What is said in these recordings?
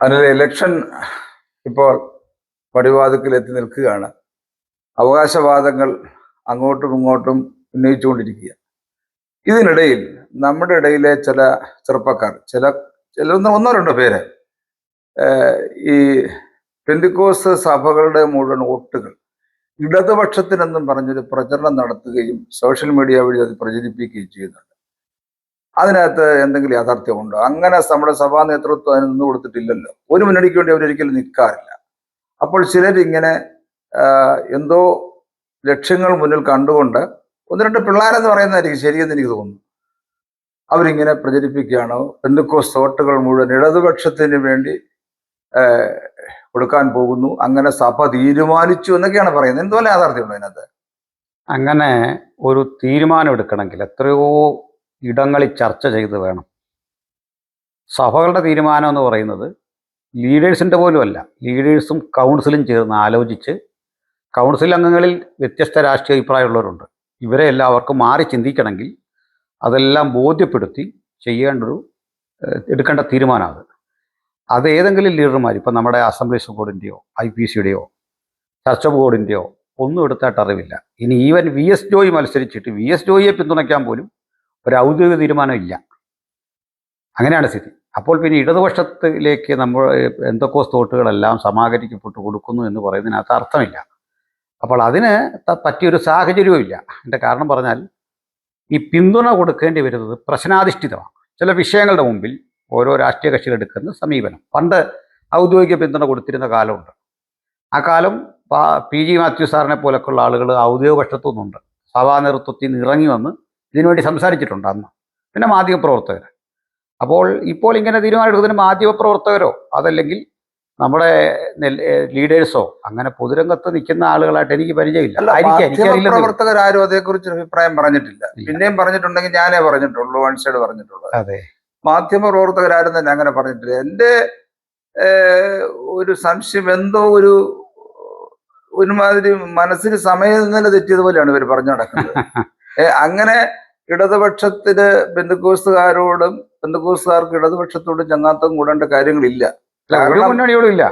അതിന് ഇലക്ഷൻ ഇപ്പോൾ പടിവാതിക്കൽ എത്തി നിൽക്കുകയാണ്. അവകാശവാദങ്ങൾ അങ്ങോട്ടും ഇങ്ങോട്ടും ഉന്നയിച്ചുകൊണ്ടിരിക്കുക. ഇതിനിടയിൽ നമ്മുടെ ഇടയിലെ ചില ചെറുപ്പക്കാർ, ചില ഒന്നോ രണ്ടോ പേര് ഈ പെന്തിക്കോസ് സഭകളുടെ മുഴുവൻ വോട്ടുകൾ ഇടതുപക്ഷത്തിനെന്നും പറഞ്ഞൊരു പ്രചരണം നടത്തുകയും സോഷ്യൽ മീഡിയ വഴി അത് പ്രചരിപ്പിക്കുകയും ചെയ്യുന്നുണ്ട്. അതിനകത്ത് എന്തെങ്കിലും യാഥാർത്ഥ്യമുണ്ടോ? അങ്ങനെ നമ്മുടെ സഭാ നേതൃത്വം അതിന് നിന്ന് കൊടുത്തിട്ടില്ലല്ലോ. ഒരു മുന്നണിക്ക് വേണ്ടി അവരൊരിക്കലും നിൽക്കാറില്ല. അപ്പോൾ ചിലരിങ്ങനെ എന്തോ ലക്ഷ്യങ്ങൾ മുന്നിൽ കണ്ടുകൊണ്ട് ഒന്ന് രണ്ട് പിള്ളേരെന്ന് പറയുന്നതായിരിക്കും ശരിയെന്ന് എനിക്ക് തോന്നുന്നു. അവരിങ്ങനെ പ്രചരിപ്പിക്കുകയാണോ പെന്തക്കോസ്ത് വോട്ടുകൾ മുഴുവൻ ഇടതുപക്ഷത്തിന് വേണ്ടി കൊടുക്കാൻ പോകുന്നു, അങ്ങനെ സഭ തീരുമാനിച്ചു എന്നൊക്കെയാണ് പറയുന്നത്. എന്തുപോലെ യാഥാർത്ഥ്യമുണ്ടോ അതിനകത്ത്? അങ്ങനെ ഒരു തീരുമാനം എടുക്കണമെങ്കിൽ എത്രയോ ഇടങ്ങളിൽ ചർച്ച ചെയ്ത് വേണം. സഭകളുടെ തീരുമാനം എന്ന് പറയുന്നത് ലീഡേഴ്സിൻ്റെ പോലും അല്ല, ലീഡേഴ്സും കൗൺസിലും ചേർന്ന് ആലോചിച്ച്, കൗൺസിൽ അംഗങ്ങളിൽ വ്യത്യസ്ത രാഷ്ട്രീയ അഭിപ്രായമുള്ളവരുണ്ട്. ഇവരെ എല്ലാവർക്കും മാറി ചിന്തിക്കണമെങ്കിൽ അതെല്ലാം ബോധ്യപ്പെടുത്തി എടുക്കേണ്ട തീരുമാനമാണ് അത് ഏതെങ്കിലും ലീഡർമാർ, ഇപ്പം നമ്മുടെ അസംബ്ലീസ് ബോർഡിൻ്റെയോ IPCയുടെയോ ചർച്ച ബോർഡിൻ്റെയോ ഒന്നും എടുത്തായിട്ട് അറിവില്ല. ഇനി ഈവൻ VS ജോയി മത്സരിച്ചിട്ട് VS ജോയിയെ പിന്തുണയ്ക്കാൻ പോലും ഒരു ഔദ്യോഗിക തീരുമാനം ഇല്ല. അങ്ങനെയാണ് സ്ഥിതി. അപ്പോൾ പിന്നെ ഇടതുപക്ഷത്തിലേക്ക് നമ്മൾ പെന്തക്കോസ്ത് വോട്ടുകളെല്ലാം സമാഹരിക്കപ്പെട്ട് കൊടുക്കുന്നു എന്ന് പറയുന്നതിനകത്ത് അർത്ഥമില്ല. അപ്പോൾ അതിന് പറ്റിയൊരു സാഹചര്യവും ഇല്ല. എൻ്റെ കാരണം പറഞ്ഞാൽ ഈ പിന്തുണ കൊടുക്കേണ്ടി വരുന്നത് പ്രശ്നാധിഷ്ഠിതമാണ്. ചില വിഷയങ്ങളുടെ മുമ്പിൽ ഓരോ രാഷ്ട്രീയ കക്ഷികൾ എടുക്കുന്ന സമീപനം. പണ്ട് ഔദ്യോഗിക പിന്തുണ കൊടുത്തിരുന്ന കാലമുണ്ട്. ആ കാലം PG മാത്യു സാറിനെ പോലൊക്കെയുള്ള ആളുകൾ ഔദ്യോഗിക പക്ഷത്തു നിന്നുണ്ട്. സഭാ നേതൃത്വത്തിൽ നിന്ന് ഇറങ്ങി വന്ന് ഇതിനുവേണ്ടി സംസാരിച്ചിട്ടുണ്ട് അന്ന്. പിന്നെ മാധ്യമപ്രവർത്തകർ. അപ്പോൾ ഇപ്പോൾ ഇങ്ങനെ തീരുമാനം എടുക്കുന്നതിന് മാധ്യമപ്രവർത്തകരോ അതല്ലെങ്കിൽ നമ്മുടെ ലീഡേഴ്സോ അങ്ങനെ പൊതുരംഗത്ത് നിൽക്കുന്ന ആളുകളായിട്ട് എനിക്ക് പരിചയമില്ല. പ്രവർത്തകരാരും അതേക്കുറിച്ച് അഭിപ്രായം പറഞ്ഞിട്ടില്ല. പിന്നെയും പറഞ്ഞിട്ടുണ്ടെങ്കിൽ ഞാനേ പറഞ്ഞിട്ടുള്ളൂ, വൺ സൈഡ് പറഞ്ഞിട്ടുള്ളൂ. അതെ, മാധ്യമ പ്രവർത്തകരാരും തന്നെ അങ്ങനെ പറഞ്ഞിട്ടില്ല. എൻ്റെ ഒരു സംശയം, എന്തോ ഒരുമാതിരി മനസ്സിന് സമയനില തെറ്റിയതുപോലെയാണ് ഇവർ പറഞ്ഞു നടക്കുന്നത്. അങ്ങനെ ഇടതുപക്ഷത്തിന് പെന്തക്കോസ്തുകാരോടും പെന്തക്കോസ്തുകാർക്ക് ഇടതുപക്ഷത്തോടും ചങ്ങാത്തം കൂടേണ്ട കാര്യങ്ങളില്ല. ഒരു മുന്നണിയോടും ഇല്ല.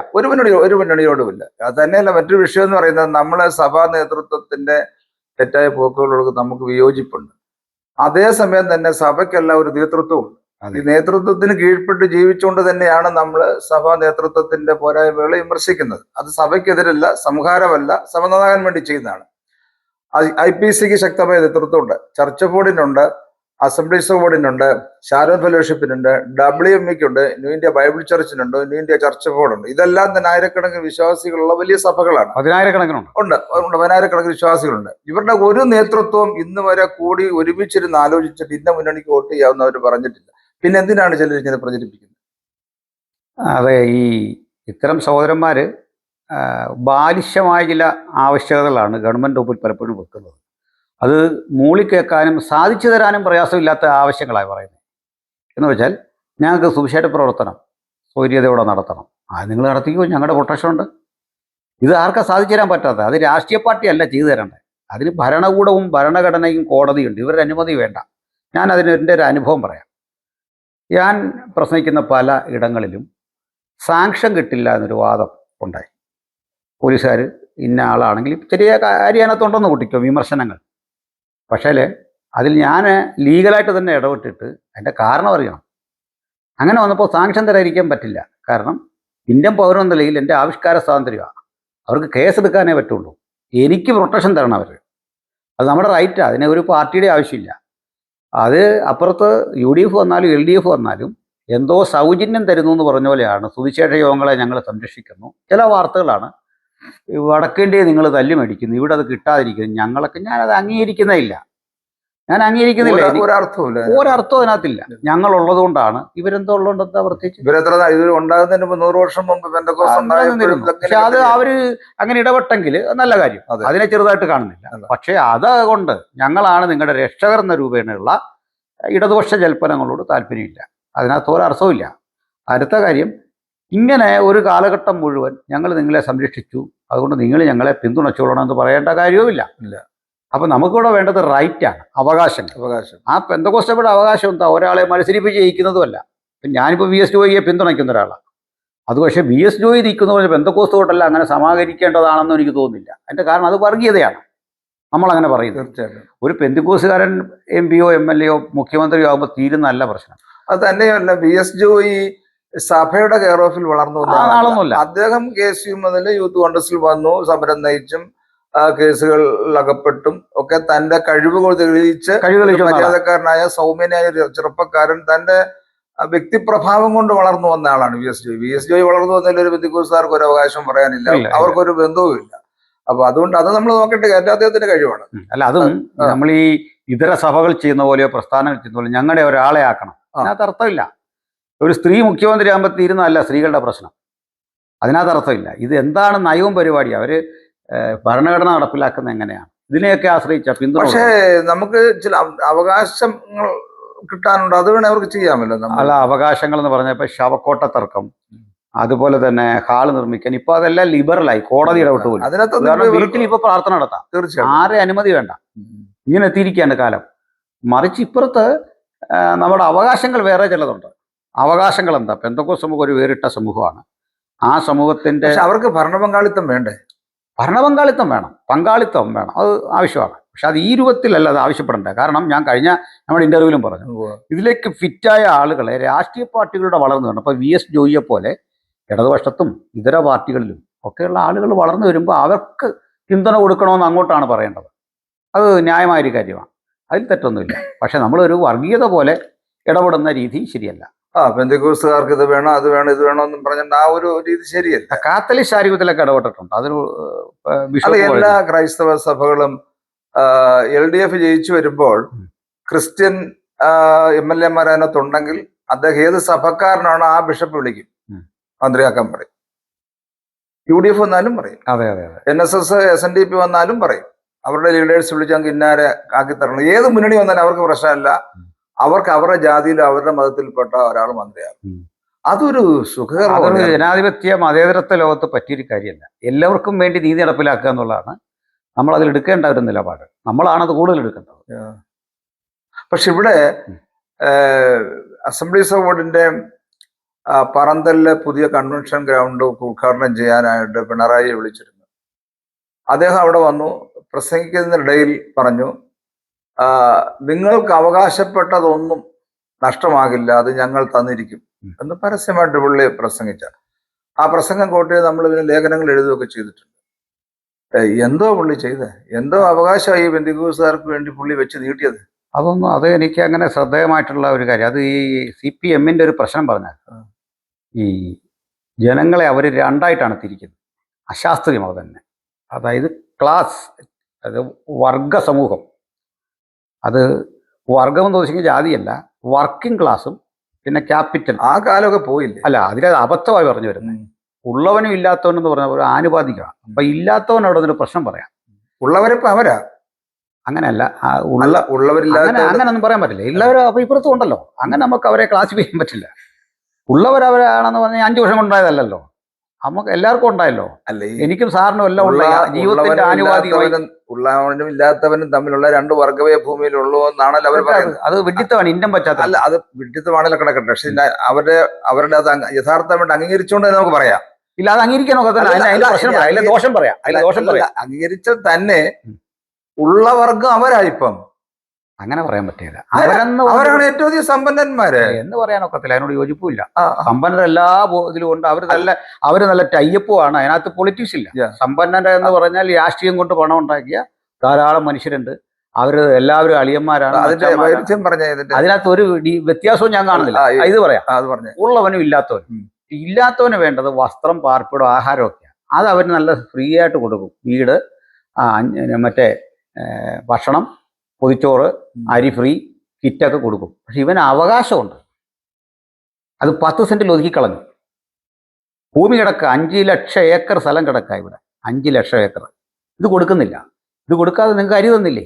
അത് തന്നെയല്ല, മറ്റൊരു വിഷയം എന്ന് പറയുന്നത് നമ്മളെ സഭാ നേതൃത്വത്തിന്റെ തെറ്റായ പോക്കുകളോട് നമുക്ക് വിയോജിപ്പുണ്ട്. അതേസമയം തന്നെ സഭയ്ക്കെല്ലാം ഒരു നേതൃത്വമുണ്ട്. ഈ നേതൃത്വത്തിന് കീഴ്പ്പെട്ട് ജീവിച്ചുകൊണ്ട് തന്നെയാണ് നമ്മൾ സഭാ നേതൃത്വത്തിന്റെ പോരായ്മകളെ വിമർശിക്കുന്നത്. അത് സഭയ്ക്കെതിരല്ല, സംഹാരമല്ല, സഭ നന്നാകാൻ വേണ്ടി ചെയ്യുന്നതാണ്. IPCക്ക് ശക്തമായ നേതൃത്വമുണ്ട്, ചർച്ച് ബോർഡിനുണ്ട്, അസംബ്ലീസ് ബോർഡിനുണ്ട്, ഷാരോൺ ഫെലോഷിപ്പിനുണ്ട്, WMEക്കുണ്ട്, ന്യൂ ഇന്ത്യ ബൈബിൾ ചർച്ചിനുണ്ട്, ന്യൂ ഇന്ത്യ ചർച്ച് ബോർഡുണ്ട്. ഇതെല്ലാം തന്നെ ആയിരക്കണക്കിന് വിശ്വാസികളുള്ള വലിയ സഭകളാണ്. പതിനായിരക്കണക്കിന് വിശ്വാസികളുണ്ട്. ഇവരുടെ ഒരു നേതൃത്വം ഇന്ന് വരെ കൂടി ഒരുമിച്ചിരുന്ന് ആലോചിച്ചിട്ട് ഇന്ന മുന്നണിക്ക് വോട്ട് ചെയ്യാമെന്ന് അവർ പറഞ്ഞിട്ടില്ല. പിന്നെ എന്തിനാണ് ചിലർ ഇങ്ങനെ പ്രചരിപ്പിക്കുന്നത്? അതെ, ഈ ഇത്തരം സഹോദരന്മാർ ബാലിശമായ ചില ആവശ്യകതകളാണ് ഗവൺമെൻറ് മുമ്പിൽ പലപ്പോഴും വെക്കുന്നത്. അത് മൂളിക്കേൾക്കാനും സാധിച്ചു തരാനും പ്രയാസമില്ലാത്ത ആവശ്യങ്ങളായി പറയുന്നത്. എന്ന് വെച്ചാൽ ഞങ്ങൾക്ക് സുവിശേഷ പ്രവർത്തനം സ്വൈര്യതയോടെ നടത്തണം. നിങ്ങൾ നടത്തിക്കോ, ഞങ്ങളുടെ പ്രൊട്ടക്ഷൻ ഉണ്ട്. ഇത് ആർക്കാ സാധിച്ചു തരാൻ പറ്റാത്ത? അത് രാഷ്ട്രീയ പാർട്ടിയല്ല ചെയ്തു തരേണ്ടത്. അതിന് ഭരണകൂടവും ഭരണഘടനയും കോടതിയുണ്ട്. ഇവരുടെ അനുമതി വേണ്ട. ഞാൻ എൻ്റെ ഒരു അനുഭവം പറയാം. ഞാൻ പ്രസംഗിക്കുന്ന പല ഇടങ്ങളിലും സാങ്ഷൻ കിട്ടില്ല എന്നൊരു വാദം ഉണ്ടായി. പോലീസുകാർ ഇന്ന ആളാണെങ്കിൽ ചെറിയ കാര്യത്തിനകത്തുണ്ടെന്ന് കൂട്ടിക്കോ വിമർശനങ്ങൾ. പക്ഷേ അതിൽ ഞാൻ ലീഗലായിട്ട് തന്നെ ഇടപെട്ടിട്ട് അതിൻ്റെ കാരണം അറിയണം. അങ്ങനെ വന്നപ്പോൾ സാങ്ഷൻ തരാതിരിക്കാൻ പറ്റില്ല. കാരണം ഇന്ത്യൻ പൗരൻ എന്ന നിലയിൽ എൻ്റെ ആവിഷ്കാര സ്വാതന്ത്ര്യമാണ്. അവർക്ക് കേസെടുക്കാനേ പറ്റുള്ളൂ. എനിക്ക് പ്രൊട്ടക്ഷൻ തരണം അവർ. അത് നമ്മുടെ റൈറ്റാണ്. അതിന് ഒരു പാർട്ടിയുടെ ആവശ്യമില്ല. അത് അപ്പുറത്ത് UDF വന്നാലും LDF വന്നാലും എന്തോ സൗജന്യം തരുന്നു എന്ന് പറഞ്ഞ പോലെയാണ് സുവിശേഷ യോഗങ്ങളെ ഞങ്ങൾ സംരക്ഷിക്കുന്നു. ചില വാർത്തകളാണ് വടക്കേണ്ടിയെ നിങ്ങൾ തല്ലി മേടിക്കുന്നു, ഇവിടെ അത് കിട്ടാതിരിക്കുന്നു. ഞാനത് അംഗീകരിക്കുന്നേ ഞാൻ അംഗീകരിക്കുന്നില്ല. ഒരർത്ഥവും അതിനകത്തില്ല. ഞങ്ങളുള്ളത് കൊണ്ടാണ്. ഇവരെന്തോ ഉള്ളതുകൊണ്ട് പ്രത്യേകിച്ച് ഉണ്ടാകുന്നതിന് 100 വർഷം മുമ്പ് പക്ഷെ അത് അവര് അങ്ങനെ ഇടപെട്ടെങ്കിൽ നല്ല കാര്യം. അതിനെ ചെറുതായിട്ട് കാണുന്നില്ല. പക്ഷെ അതുകൊണ്ട് ഞങ്ങളാണ് നിങ്ങളുടെ രക്ഷകർ എന്ന രൂപേണയുള്ള ഇടതുപക്ഷ ജൽപ്പനങ്ങളോട് താല്പര്യമില്ല. അതിനകത്ത് ഒരർത്ഥവുമില്ല. അടുത്ത കാര്യം, ഇങ്ങനെ ഒരു കാലഘട്ടം മുഴുവൻ ഞങ്ങൾ നിങ്ങളെ സംരക്ഷിച്ചു, അതുകൊണ്ട് നിങ്ങൾ ഞങ്ങളെ പിന്തുണച്ചോളണം എന്ന് പറയേണ്ട കാര്യവുമില്ല. അപ്പം നമുക്കിവിടെ വേണ്ടത് റൈറ്റാണ്, അവകാശം. ആ പെന്തക്കോസ്തയുടെ അവകാശം എന്താ? ഒരാളെ മത്സരിപ്പിച്ച് ജയിക്കുന്നതുമല്ല. ഞാനിപ്പോൾ VS ജോയിയെ പിന്തുണയ്ക്കുന്ന ഒരാളാണ്. അത് പക്ഷേ വി എസ് ജോയി നിൽക്കുന്ന പെന്തക്കോസ്ത് തൊട്ടല്ല അങ്ങനെ സമാഹരിക്കേണ്ടതാണെന്ന് എനിക്ക് തോന്നുന്നില്ല. അതിൻ്റെ കാരണം അത് വർഗീയതയാണ്, നമ്മളങ്ങനെ പറയുന്നത്. തീർച്ചയായിട്ടും. ഒരു പെന്തക്കോസ്തുകാരൻ എം പിയോ എം എൽ എയോ മുഖ്യമന്ത്രിയോ ആകുമ്പോൾ തീരുന്നല്ല പ്രശ്നം. അത് തന്നെയല്ല, വി എസ് ജോയി സഭയുടെ കെയർ ഓഫിൽ വളർന്നു വന്ന ആളൊന്നുമല്ല. അദ്ദേഹം KSU മുതൽ യൂത്ത് കോൺഗ്രസിൽ വന്നു, സമരം നയിച്ചും കേസുകളിൽ അകപ്പെട്ടും ഒക്കെ തന്റെ കഴിവുകൾ തെളിയിച്ച് മര്യാദക്കാരനായ സൗമ്യനായ ഒരു ചെറുപ്പക്കാരൻ തന്റെ വ്യക്തിപ്രഭാവം കൊണ്ട് വളർന്നു വന്ന ആളാണ് V S Joy. V S Joy വളർന്നു വന്നതിൽ ഒരു ബന്ധുക്കോസുകാർക്ക് ഒരു അവകാശം പറയാനില്ല, അവർക്കൊരു ബന്ധവും ഇല്ല. അപ്പൊ അതുകൊണ്ട് അത് നമ്മൾ നോക്കട്ടെ, അദ്ദേഹത്തിന്റെ കഴിവാണ്. അല്ല, അതും നമ്മൾ ഈ ഇതര സഭകൾ ചെയ്യുന്ന പോലെയോ പ്രസ്ഥാനങ്ങൾ ചെയ്യുന്ന പോലെയോ ഞങ്ങളുടെ ഒരാളെ ആക്കണം, അതിനകത്ത് അർത്ഥമില്ല. ഒരു സ്ത്രീ മുഖ്യമന്ത്രി ആകുമ്പോൾ തീരുന്നതല്ല സ്ത്രീകളുടെ പ്രശ്നം, അതിനകത്ത് അർത്ഥമില്ല. ഇത് എന്താണ് നയവും പരിപാടിയും, അവര് ഭരണഘടന നടപ്പിലാക്കുന്നത് എങ്ങനെയാണ്, ഇതിനെയൊക്കെ ആശ്രയിച്ച പിന്തുണ. പക്ഷേ നമുക്ക് ചില അവകാശങ്ങൾ കിട്ടാനുണ്ട്, അത് വേണേ അവർക്ക് ചെയ്യാമല്ലോ. അല്ല, അവകാശങ്ങൾ എന്ന് പറഞ്ഞപ്പോൾ ശവക്കോട്ട തർക്കം, അതുപോലെ തന്നെ ഹാള് നിർമ്മിക്കാൻ ഇപ്പൊ അതെല്ലാം ലിബറലായി, കോടതി ഇടപെട്ട് പോലും. അതിനകത്ത് വീട്ടിൽ ഇപ്പൊ പ്രാർത്ഥന നടത്താം, തീർച്ചയായും ആരെ അനുമതി വേണ്ട. ഇങ്ങനെ എത്തിയിരിക്കുകയാണ് കാലം. മറിച്ച് ഇപ്പുറത്ത് നമ്മുടെ അവകാശങ്ങൾ വേറെ ചിലതുണ്ട്. അവകാശങ്ങൾ എന്താ? പെന്തക്കോസ്ത് സമൂഹം ഒരു വേറിട്ട സമൂഹമാണ്. ആ സമൂഹത്തിന്റെ അവർക്ക് ഭരണപങ്കാളിത്തം വേണ്ടേ? ഭരണപങ്കാളിത്തം വേണം, പങ്കാളിത്തം വേണം, അത് ആവശ്യമാണ്. പക്ഷെ അത് ഈ രൂപത്തിലല്ല അത് ആവശ്യപ്പെടേണ്ടത്. കാരണം ഞാൻ കഴിഞ്ഞ നമ്മുടെ ഇന്റർവ്യൂവിലും പറഞ്ഞു, ഇതിലേക്ക് ഫിറ്റായ ആളുകളെ രാഷ്ട്രീയ പാർട്ടികളുടെ വളർന്നു വരണം. അപ്പോൾ വി എസ് ജോയിയെ പോലെ ഇടതുപക്ഷത്തും ഇതര പാർട്ടികളിലും ഒക്കെയുള്ള ആളുകൾ വളർന്നു വരുമ്പോൾ അവർക്ക് പിന്തുണ കൊടുക്കണമെന്ന് അങ്ങോട്ടാണ് പറയേണ്ടത്. അത് ന്യായമായൊരു കാര്യമാണ്, അതിൽ തെറ്റൊന്നുമില്ല. പക്ഷെ നമ്മളൊരു വർഗീയത പോലെ ഇടപെടുന്ന രീതി ശരിയല്ല. പെന്തക്കോസ്തുകാർക്ക് ഇത് വേണം, അത് വേണം, ഇത് വേണമെന്നും പറഞ്ഞിട്ട് ആ ഒരു രീതി ശരിയല്ല. കാത്തലിക് ശാരീരത്തിലൊക്കെ ഇടപെട്ടിട്ടുണ്ട്. അതൊരു എല്ലാ ക്രൈസ്തവ സഭകളും LDF ജയിച്ചു വരുമ്പോൾ ക്രിസ്ത്യൻ MLA-മാർ അതിനകത്തുണ്ടെങ്കിൽ അദ്ദേഹം ഏത് സഭക്കാരനാണോ ആ ബിഷപ്പ് വിളിക്കും, മന്ത്രിയാക്കാൻ പറയും. UDF വന്നാലും പറയും, അതെ അതെ അതെ, NSS SNDP വന്നാലും പറയും, അവരുടെ ലീഡേഴ്സ് വിളിച്ചാൽ ഇന്നാരെ ആക്കി തരണം. ഏത് മുന്നണി വന്നാലും അവർക്ക് പ്രശ്നമല്ല, അവർക്ക് അവരുടെ ജാതിയിലോ അവരുടെ മതത്തിൽപ്പെട്ട ഒരാൾ മന്ത്രിയാകും. അതൊരു സുഖകരമാണ്. ജനാധിപത്യ മതേതരത്വ ലോകത്ത് പറ്റിയൊരു കാര്യമല്ല. എല്ലാവർക്കും വേണ്ടി നീതി നടപ്പിലാക്കുക എന്നുള്ളതാണ് നമ്മൾ അതിൽ എടുക്കേണ്ട ഒരു നിലപാട്. നമ്മളാണത് കൂടുതൽ എടുക്കേണ്ടത്. പക്ഷെ ഇവിടെ അസംബ്ലീസ് ഓഫ് ഗോഡിന്റെ പറന്തലിലെ പുതിയ കൺവെൻഷൻ ഗ്രൗണ്ട് ഉദ്ഘാടനം ചെയ്യാനായിട്ട് പിണറായിയെ വിളിച്ചിരുന്നു. അദ്ദേഹം അവിടെ വന്നു പ്രസംഗിക്കുന്നതിനിടയിൽ പറഞ്ഞു, നിങ്ങൾക്ക് അവകാശപ്പെട്ടതൊന്നും നഷ്ടമാകില്ല, അത് ഞങ്ങൾ തന്നിരിക്കും എന്ന് പരസ്യമായിട്ട് പുള്ളി പ്രസംഗിച്ച ആ പ്രസംഗം കോട്ട് ചെയ്ത് നമ്മൾ ഇതിന് ലേഖനങ്ങൾ എഴുതുകയൊക്കെ ചെയ്തിട്ടുണ്ട്. എന്തോ പുള്ളി ചെയ്തത്, എന്തോ അവകാശമായി പെന്തക്കോസ്തുകാർക്ക് വേണ്ടി പുള്ളി വെച്ച് നീട്ടിയത്. അത് എനിക്ക് അങ്ങനെ ശ്രദ്ധേയമായിട്ടുള്ള ഒരു കാര്യം. അത് ഈ CPM-ന്റെ ഒരു പ്രശ്നം പറഞ്ഞാൽ, ഈ ജനങ്ങളെ അവർ രണ്ടായിട്ടാണ് തിരിക്കുന്നത്, അശാസ്ത്രീയമാണ് തന്നെ. അതായത് ക്ലാസ്, അത് വർഗ സമൂഹം, അത് വർഗം എന്ന് വെച്ചെങ്കിൽ ജാതിയല്ല, വർക്കിംഗ് ക്ലാസ്സും പിന്നെ ക്യാപിറ്റൽ. ആ കാലമൊക്കെ പോയില്ലേ? അല്ല, അതിലത് അബദ്ധമായി പറഞ്ഞു വരുന്നത്. ഉള്ളവനും ഇല്ലാത്തവനെന്ന് പറഞ്ഞ ഒരു ആനുപാതികമാണ്. അപ്പൊ ഇല്ലാത്തവനോട് അതിന് പ്രശ്നം പറയാം. ഉള്ളവരിപ്പോ അവരാ, അങ്ങനെയല്ല, അങ്ങനെയൊന്നും പറയാൻ പറ്റില്ല. ഉള്ളവർ അപ്പൊ ഇപ്പുറത്തും ഉണ്ടല്ലോ, അങ്ങനെ നമുക്ക് അവരെ ക്ലാസിഫൈ ചെയ്യാൻ പറ്റില്ല. ഉള്ളവരവരാണെന്ന് പറഞ്ഞാൽ 5 വർഷം കൊണ്ടായതല്ലോ, നമുക്ക് എല്ലാവർക്കും ഉണ്ടായല്ലോ. അല്ലേ, എനിക്കും സാറിനും എല്ലാം ഉള്ള ജീവിതത്തിന്റെ ആനുപാതികമായി ഉള്ളവനും ഇല്ലാത്തവനും തമ്മിലുള്ള 2 വർഗവേ ഭൂമിയിലുള്ളൂ എന്നാണല്ലോ അവർ പറയുന്നത്. അത് വിഡിത്തമാണ്, ഇന്ത്യം പറ്റാത്ത. അല്ല, അത് വിഡിത്തമാണല്ലോ കിടക്കട്ടെ. പക്ഷെ അവരുടെ അത് യഥാർത്ഥമായിട്ട് അംഗീകരിച്ചുകൊണ്ട് നമുക്ക് പറയാം. ഇല്ല, അത് അംഗീകരിക്കാൻ ദോഷം പറയാം. അംഗീകരിച്ചാൽ തന്നെ ഉള്ള വർഗം അവരായിപ്പം അങ്ങനെ പറയാൻ പറ്റില്ല. അവരാണ് ഏറ്റവും അധികം സമ്പന്നന്മാര് എന്ന് പറയാനൊക്കത്തില്ല, അതിനോട് യോജിപ്പില്ല. സമ്പന്നർ എല്ലാ ഇതിലും ഉണ്ട്. അവര് നല്ല ടൈപ്പുമാണ്, അതിനകത്ത് പൊളിറ്റിക്സ് ഇല്ല. സമ്പന്നര എന്ന് പറഞ്ഞാൽ രാഷ്ട്രീയം കൊണ്ട് പണം ഉണ്ടാക്കിയ ധാരാളം മനുഷ്യരുണ്ട്. അവര് എല്ലാവരും അളിയന്മാരാണ്. അതിനകത്ത് ഒരു വ്യത്യാസവും ഞാൻ കാണുന്നില്ല. ഇത് പറയാം, ഉള്ളവനും ഇല്ലാത്തവനും. ഇല്ലാത്തവന് വേണ്ടത് വസ്ത്രം, പാർപ്പിടം, ആഹാരമൊക്കെയാണ്. അത് അവർ നല്ല ഫ്രീ ആയിട്ട് കൊടുക്കും. വീട്, മറ്റേ ഭക്ഷണം, പൊതിച്ചോറ്, അരി ഫ്രീ, കിറ്റൊക്കെ കൊടുക്കും. പക്ഷെ ഇവന് അവകാശമുണ്ട്. അത് 10 സെന്റിൽ ഒതുക്കിക്കളഞ്ഞു. ഭൂമി കിടക്ക 5 ലക്ഷം ഏക്കർ സ്ഥലം കിടക്ക ഇവിടെ, 5 ലക്ഷം ഏക്കർ. ഇത് കൊടുക്കുന്നില്ല. ഇത് കൊടുക്കാതെ നിങ്ങൾക്ക് അരി തന്നില്ലേ,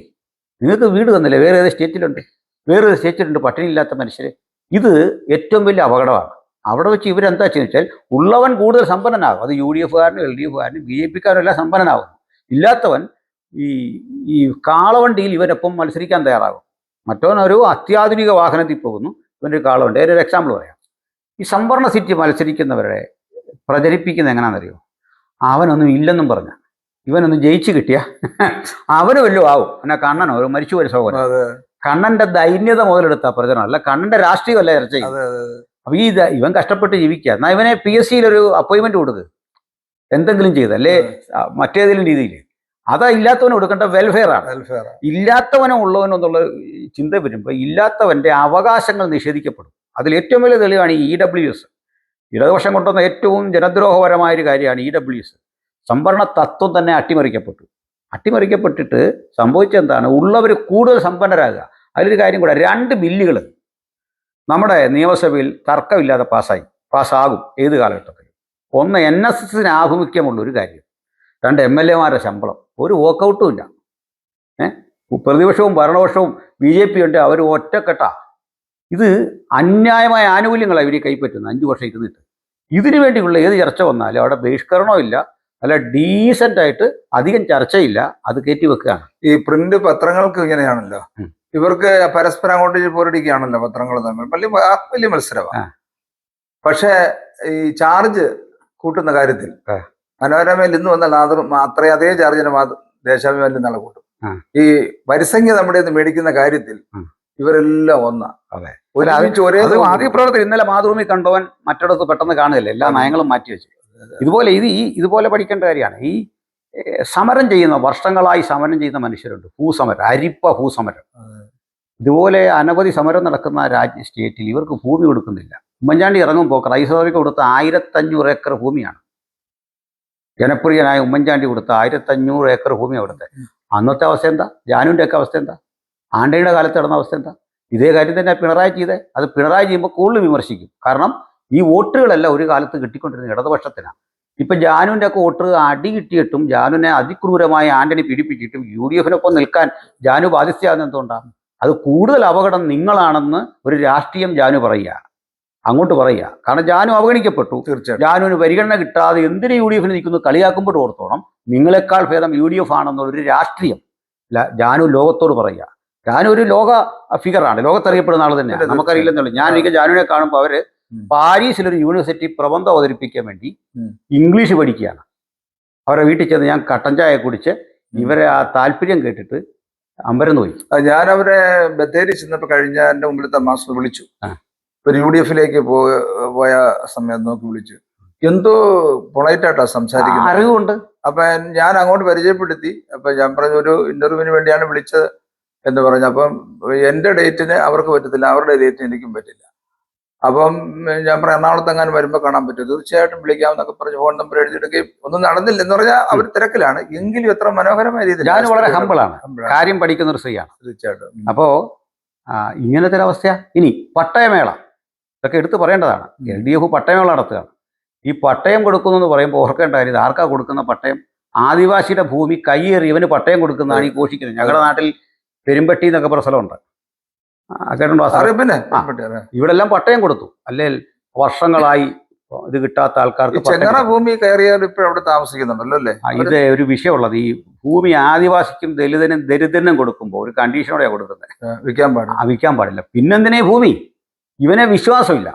നിങ്ങൾക്ക് വീട് തന്നില്ലേ? വേറെ ഏത് സ്റ്റേറ്റിലുണ്ട് പട്ടിണി ഇല്ലാത്ത മനുഷ്യര്. ഇത് ഏറ്റവും വലിയ അപകടമാണ്. അവിടെ വെച്ച് ഇവരെന്താ ചെയ്യുന്നത് വെച്ചാൽ, ഉള്ളവൻ കൂടുതൽ സമ്പന്നനാകും. അത് UDF-കാരനും LDF-കാരനും BJP-ക്കാരും എല്ലാം സമ്പന്നനാകും. ഇല്ലാത്തവൻ ഈ കാളവണ്ടിയിൽ ഇവരൊപ്പം മത്സരിക്കാൻ തയ്യാറാകും. മറ്റവനൊരു അത്യാധുനിക വാഹനത്തിൽ പോകുന്നു, ഇവൻ്റെ കാളവണ്ടി. അതിനൊരു എക്സാമ്പിൾ പറയാം. ഈ സംവരണ സീറ്റ് മത്സരിക്കുന്നവരുടെ പ്രചരിപ്പിക്കുന്നത് എങ്ങനെയാണെന്നറിയോ? അവനൊന്നും ഇല്ലെന്നും പറഞ്ഞ ഇവനൊന്ന് ജയിച്ചു കിട്ടിയ അവന് വല്ലതും ആവും. എന്നാ കണ്ണനോ ഒരു മരിച്ചു പോയ സഹോദരൻ, അതെ കണ്ണന്റെ ദൈന്യത മുതലെടുത്ത പ്രചരണം അല്ല, കണ്ണന്റെ രാഷ്ട്രീയമല്ല ചർച്ച ചെയ്യും. അതെ അതെ അപ്പൊ ഇവൻ കഷ്ടപ്പെട്ട് ജീവിക്കുക, എന്നാൽ ഇവനെ PSC ഒരു അപ്പോയിന്റ്മെന്റ് കൊടുക്കുക, എന്തെങ്കിലും ചെയ്ത് അല്ലേ മറ്റേതെങ്കിലും രീതിയിൽ. അതാ ഇല്ലാത്തവന് കൊടുക്കേണ്ട വെൽഫെയർ ആണ്. വെൽഫെയർ ഇല്ലാത്തവനോ ഉള്ളവനോ എന്നുള്ള ചിന്ത വരുമ്പോൾ ഇല്ലാത്തവന്റെ അവകാശങ്ങൾ നിഷേധിക്കപ്പെടും. അതിൽ ഏറ്റവും വലിയ തെളിവാണ് ഈ EWS. ഇടതുപക്ഷം കൊണ്ടുവന്ന ഏറ്റവും ജനദ്രോഹപരമായ ഒരു കാര്യമാണ് EWS. സംവരണ തത്വം തന്നെ അട്ടിമറിക്കപ്പെട്ടിട്ട് സംഭവിച്ചെന്താണ്? ഉള്ളവർ കൂടുതൽ സമ്പന്നരാകുക. അതിലൊരു കാര്യം കൂടെ, 2 ബില്ലുകൾ നമ്മുടെ നിയമസഭയിൽ തർക്കമില്ലാതെ പാസ്സാകും ഏത് കാലഘട്ടത്തിൽ. ഒന്ന് NSSന് ആഭിമുഖ്യമുള്ള ഒരു കാര്യം, 2 MLA-മാരുടെ ശമ്പളം, ഒരു വോക്കൗട്ടും ഇല്ല. പ്രതിപക്ഷവും ഭരണപക്ഷവും BJP ഉണ്ട്, അവർ ഒറ്റക്കെട്ടാ. ഇത് അന്യായമായ ആനുകൂല്യങ്ങളാണ് ഇവർ കൈപ്പറ്റുന്നത് 5 വർഷം ഇരുന്നിട്ട്. ഇതിനു വേണ്ടിയുള്ള ഏത് ചർച്ച വന്നാലും അവിടെ ബഹിഷ്കരണവും ഇല്ല, അല്ല ഡീസൻ്റ് ആയിട്ട് അധികം ചർച്ചയില്ല, അത് കയറ്റി വെക്കുകയാണ്. ഈ പ്രിന്റ് പത്രങ്ങൾക്ക് ഇങ്ങനെയാണല്ലോ, ഇവർക്ക് പരസ്പരം അങ്ങോട്ട് പോരടിക്കുകയാണല്ലോ പത്രങ്ങൾ തമ്മിൽ. വലിയ മത്സരമാണ്. പക്ഷേ ഈ ചാർജ് കൂട്ടുന്ന കാര്യത്തിൽ മനോരമയിൽ ഇന്ന് വന്നാൽ അത്രയും അതേ ചാർജിന് ദേശാഭിമാനിൽ നിന്നാണ് കൂട്ടും. ഈ വരിസംഖ്യ നമ്മുടെ മേടിക്കുന്ന കാര്യത്തിൽ ഇവരെല്ലാം ഒന്നാ. അതെ, ആദ്യ പ്രവർത്തനം ഇന്നലെ മാതൃഭൂമി കണ്ടവൻ മറ്റിടത്ത് പെട്ടെന്ന് കാണുകയല്ലേ, എല്ലാ നയങ്ങളും മാറ്റിവെച്ചു. ഇതുപോലെ ഇതുപോലെ പഠിക്കേണ്ട കാര്യമാണ്. ഈ സമരം ചെയ്യുന്ന, വർഷങ്ങളായി സമരം ചെയ്യുന്ന മനുഷ്യരുണ്ട്. ഭൂസമരം, ഭൂസമരം, ഇതുപോലെ അനവധി സമരം നടക്കുന്ന സ്റ്റേറ്റിൽ ഇവർക്ക് ഭൂമി കൊടുക്കുന്നില്ല. ഉമ്മൻചാണ്ടി ഇറങ്ങുമ്പോൾ ക്രൈസ്തവർക്ക് കൊടുത്ത 1500 ഏക്കർ ഭൂമിയാണ്. ജനപ്രിയനായ ഉമ്മൻചാണ്ടി കൊടുത്ത 1500 ഏക്കർ ഭൂമി അവിടുത്തെ. അന്നത്തെ അവസ്ഥ എന്താ? ജാനുവിൻ്റെ ഒക്കെ അവസ്ഥ എന്താ? ആണ്ടയുടെ കാലത്ത് നടന്ന അവസ്ഥ എന്താ? ഇതേ കാര്യം തന്നെ പിണറായി ചെയ്തേ. അത് പിണറായി ചെയ്യുമ്പോൾ കൂടുതൽ വിമർശിക്കും. കാരണം ഈ വോട്ടുകളെല്ലാം ഒരു കാലത്ത് കിട്ടിക്കൊണ്ടിരുന്ന ഇടതുപക്ഷത്തിനാണ്. ഇപ്പം ജാനുവിൻ്റെ ഒക്കെ വോട്ട് അടി കിട്ടിയിട്ടും, ജാനുവിനെ അതിക്രൂരമായി ആന്റണി പീഡിപ്പിച്ചിട്ടും UDF-നൊപ്പം നിൽക്കാൻ ജാനു ബാധ്യസ്ഥയാകുന്ന എന്തുകൊണ്ടാണ്? അത് കൂടുതൽ അപകടം നിങ്ങളാണെന്ന് ഒരു രാഷ്ട്രീയം ജാനു പറയുക, അങ്ങോട്ട് പറയുക. കാരണം ജാനു അവഗണിക്കപ്പെട്ടു. തീർച്ചയായിട്ടും ജാനുവിന് പരിഗണന കിട്ടാതെ എന്തിനു UDF-ന് നിൽക്കുന്നു കളിയാക്കുമ്പോൾ ഓർത്തോണം, നിങ്ങളെക്കാൾ ഭേദം UDF ആണെന്നുള്ളൊരു രാഷ്ട്രീയം ജാനു ലോകത്തോട് പറയുക. ജാനു ഒരു ലോക ഫിഗറാണ്, ലോകത്തറിയപ്പെടുന്ന ആൾ തന്നെയാണ്, നമുക്കറിയില്ലെന്നുള്ളൂ. ഞാൻ എനിക്ക് ജാനുവിനെ കാണുമ്പോൾ അവര് പാരീസിലൊരു യൂണിവേഴ്സിറ്റി പ്രബന്ധം അവതരിപ്പിക്കാൻ വേണ്ടി ഇംഗ്ലീഷ് പഠിക്കുകയാണ്. അവരെ വീട്ടിൽ ചെന്ന് ഞാൻ കട്ടൻ ചായ കുടിച്ച് ഇവരെ ആ താല്പര്യം കേട്ടിട്ട് അമ്പരന്ന് പോയി. ഞാൻ അവരെ ബത്തേരി ചെന്നപ്പോൾ കഴിഞ്ഞ എൻ്റെ മുമ്പിലത്തെ മാസം വിളിച്ചു. ഒരു UDF-ലേക്ക് പോയ സമയം നോക്കി വിളിച്ചു. എന്തോ പൊളൈറ്റായിട്ടാ സംസാരിക്കുന്നത്, അറിവുണ്ട്. അപ്പൊ ഞാൻ അങ്ങോട്ട് പരിചയപ്പെടുത്തി. അപ്പൊ ഞാൻ പറഞ്ഞു ഒരു ഇന്റർവ്യൂവിന് വേണ്ടിയാണ് വിളിച്ചത് എന്ന് പറഞ്ഞു. അപ്പം എൻ്റെ ഡേറ്റിന് അവർക്ക് പറ്റത്തില്ല, അവരുടെ ഡേറ്റിന് എനിക്കും പറ്റില്ല. അപ്പം ഞാൻ പറഞ്ഞു എറണാകുളത്ത് എങ്ങാനും വരുമ്പോൾ കാണാൻ പറ്റും, തീർച്ചയായിട്ടും വിളിക്കാമെന്നൊക്കെ പറഞ്ഞ് ഫോൺ നമ്പർ എഴുതിയെടുക്കുകയും ഒന്നും നടന്നില്ല എന്ന് പറഞ്ഞാൽ അവർ തിരക്കിലാണ്. എങ്കിലും എത്ര മനോഹരമായ രീതിയിൽ ഞാൻ വളരെ ഹമ്പിളാണ്, കാര്യം പഠിക്കുന്ന ഒരു സ്ത്രീയാണ്. തീർച്ചയായിട്ടും. അപ്പോ ഇങ്ങനത്തെ ഒരു അവസ്ഥ. ഇനി പട്ടയമേള ഇതൊക്കെ എടുത്തു പറയേണ്ടതാണ്. LDF പട്ടയമേള നടത്തുകയാണ്. ഈ പട്ടയം കൊടുക്കുന്നു എന്ന് പറയുമ്പോൾ ഓർക്കേണ്ട കാര്യം, ആർക്കാ കൊടുക്കുന്ന പട്ടയം? ആദിവാസിയുടെ ഭൂമി കയ്യേറി ഇവന് പട്ടയം കൊടുക്കുന്നതാണ് ഈ ഘോഷിക്കുന്നത്. ഞങ്ങളുടെ നാട്ടിൽ പെരുമ്പട്ടി എന്നൊക്കെ പറഞ്ഞ സ്ഥലമുണ്ട്, കേട്ടോ? ഇവിടെ എല്ലാം പട്ടയം കൊടുത്തു. അല്ലേ വർഷങ്ങളായി ഇത് കിട്ടാത്ത ആൾക്കാർക്ക് ചെങ്ങറ ഭൂമി കയറിയാൽ ഇപ്പോൾ അവിടെ താമസിക്കുന്നുണ്ടല്ലോ അല്ലേ? ഇത് ഒരു വിഷയമുള്ളത്. ഈ ഭൂമി ആദിവാസിക്കും ദലിതനും ദരിദ്രനും കൊടുക്കുമ്പോൾ ഒരു കണ്ടീഷനോടെയാണ് കൊടുക്കുന്നത്, വിൽക്കാൻ പാടില്ല. പിന്നെന്തിനേ ഭൂമി? ഇവനെ വിശ്വാസമില്ല,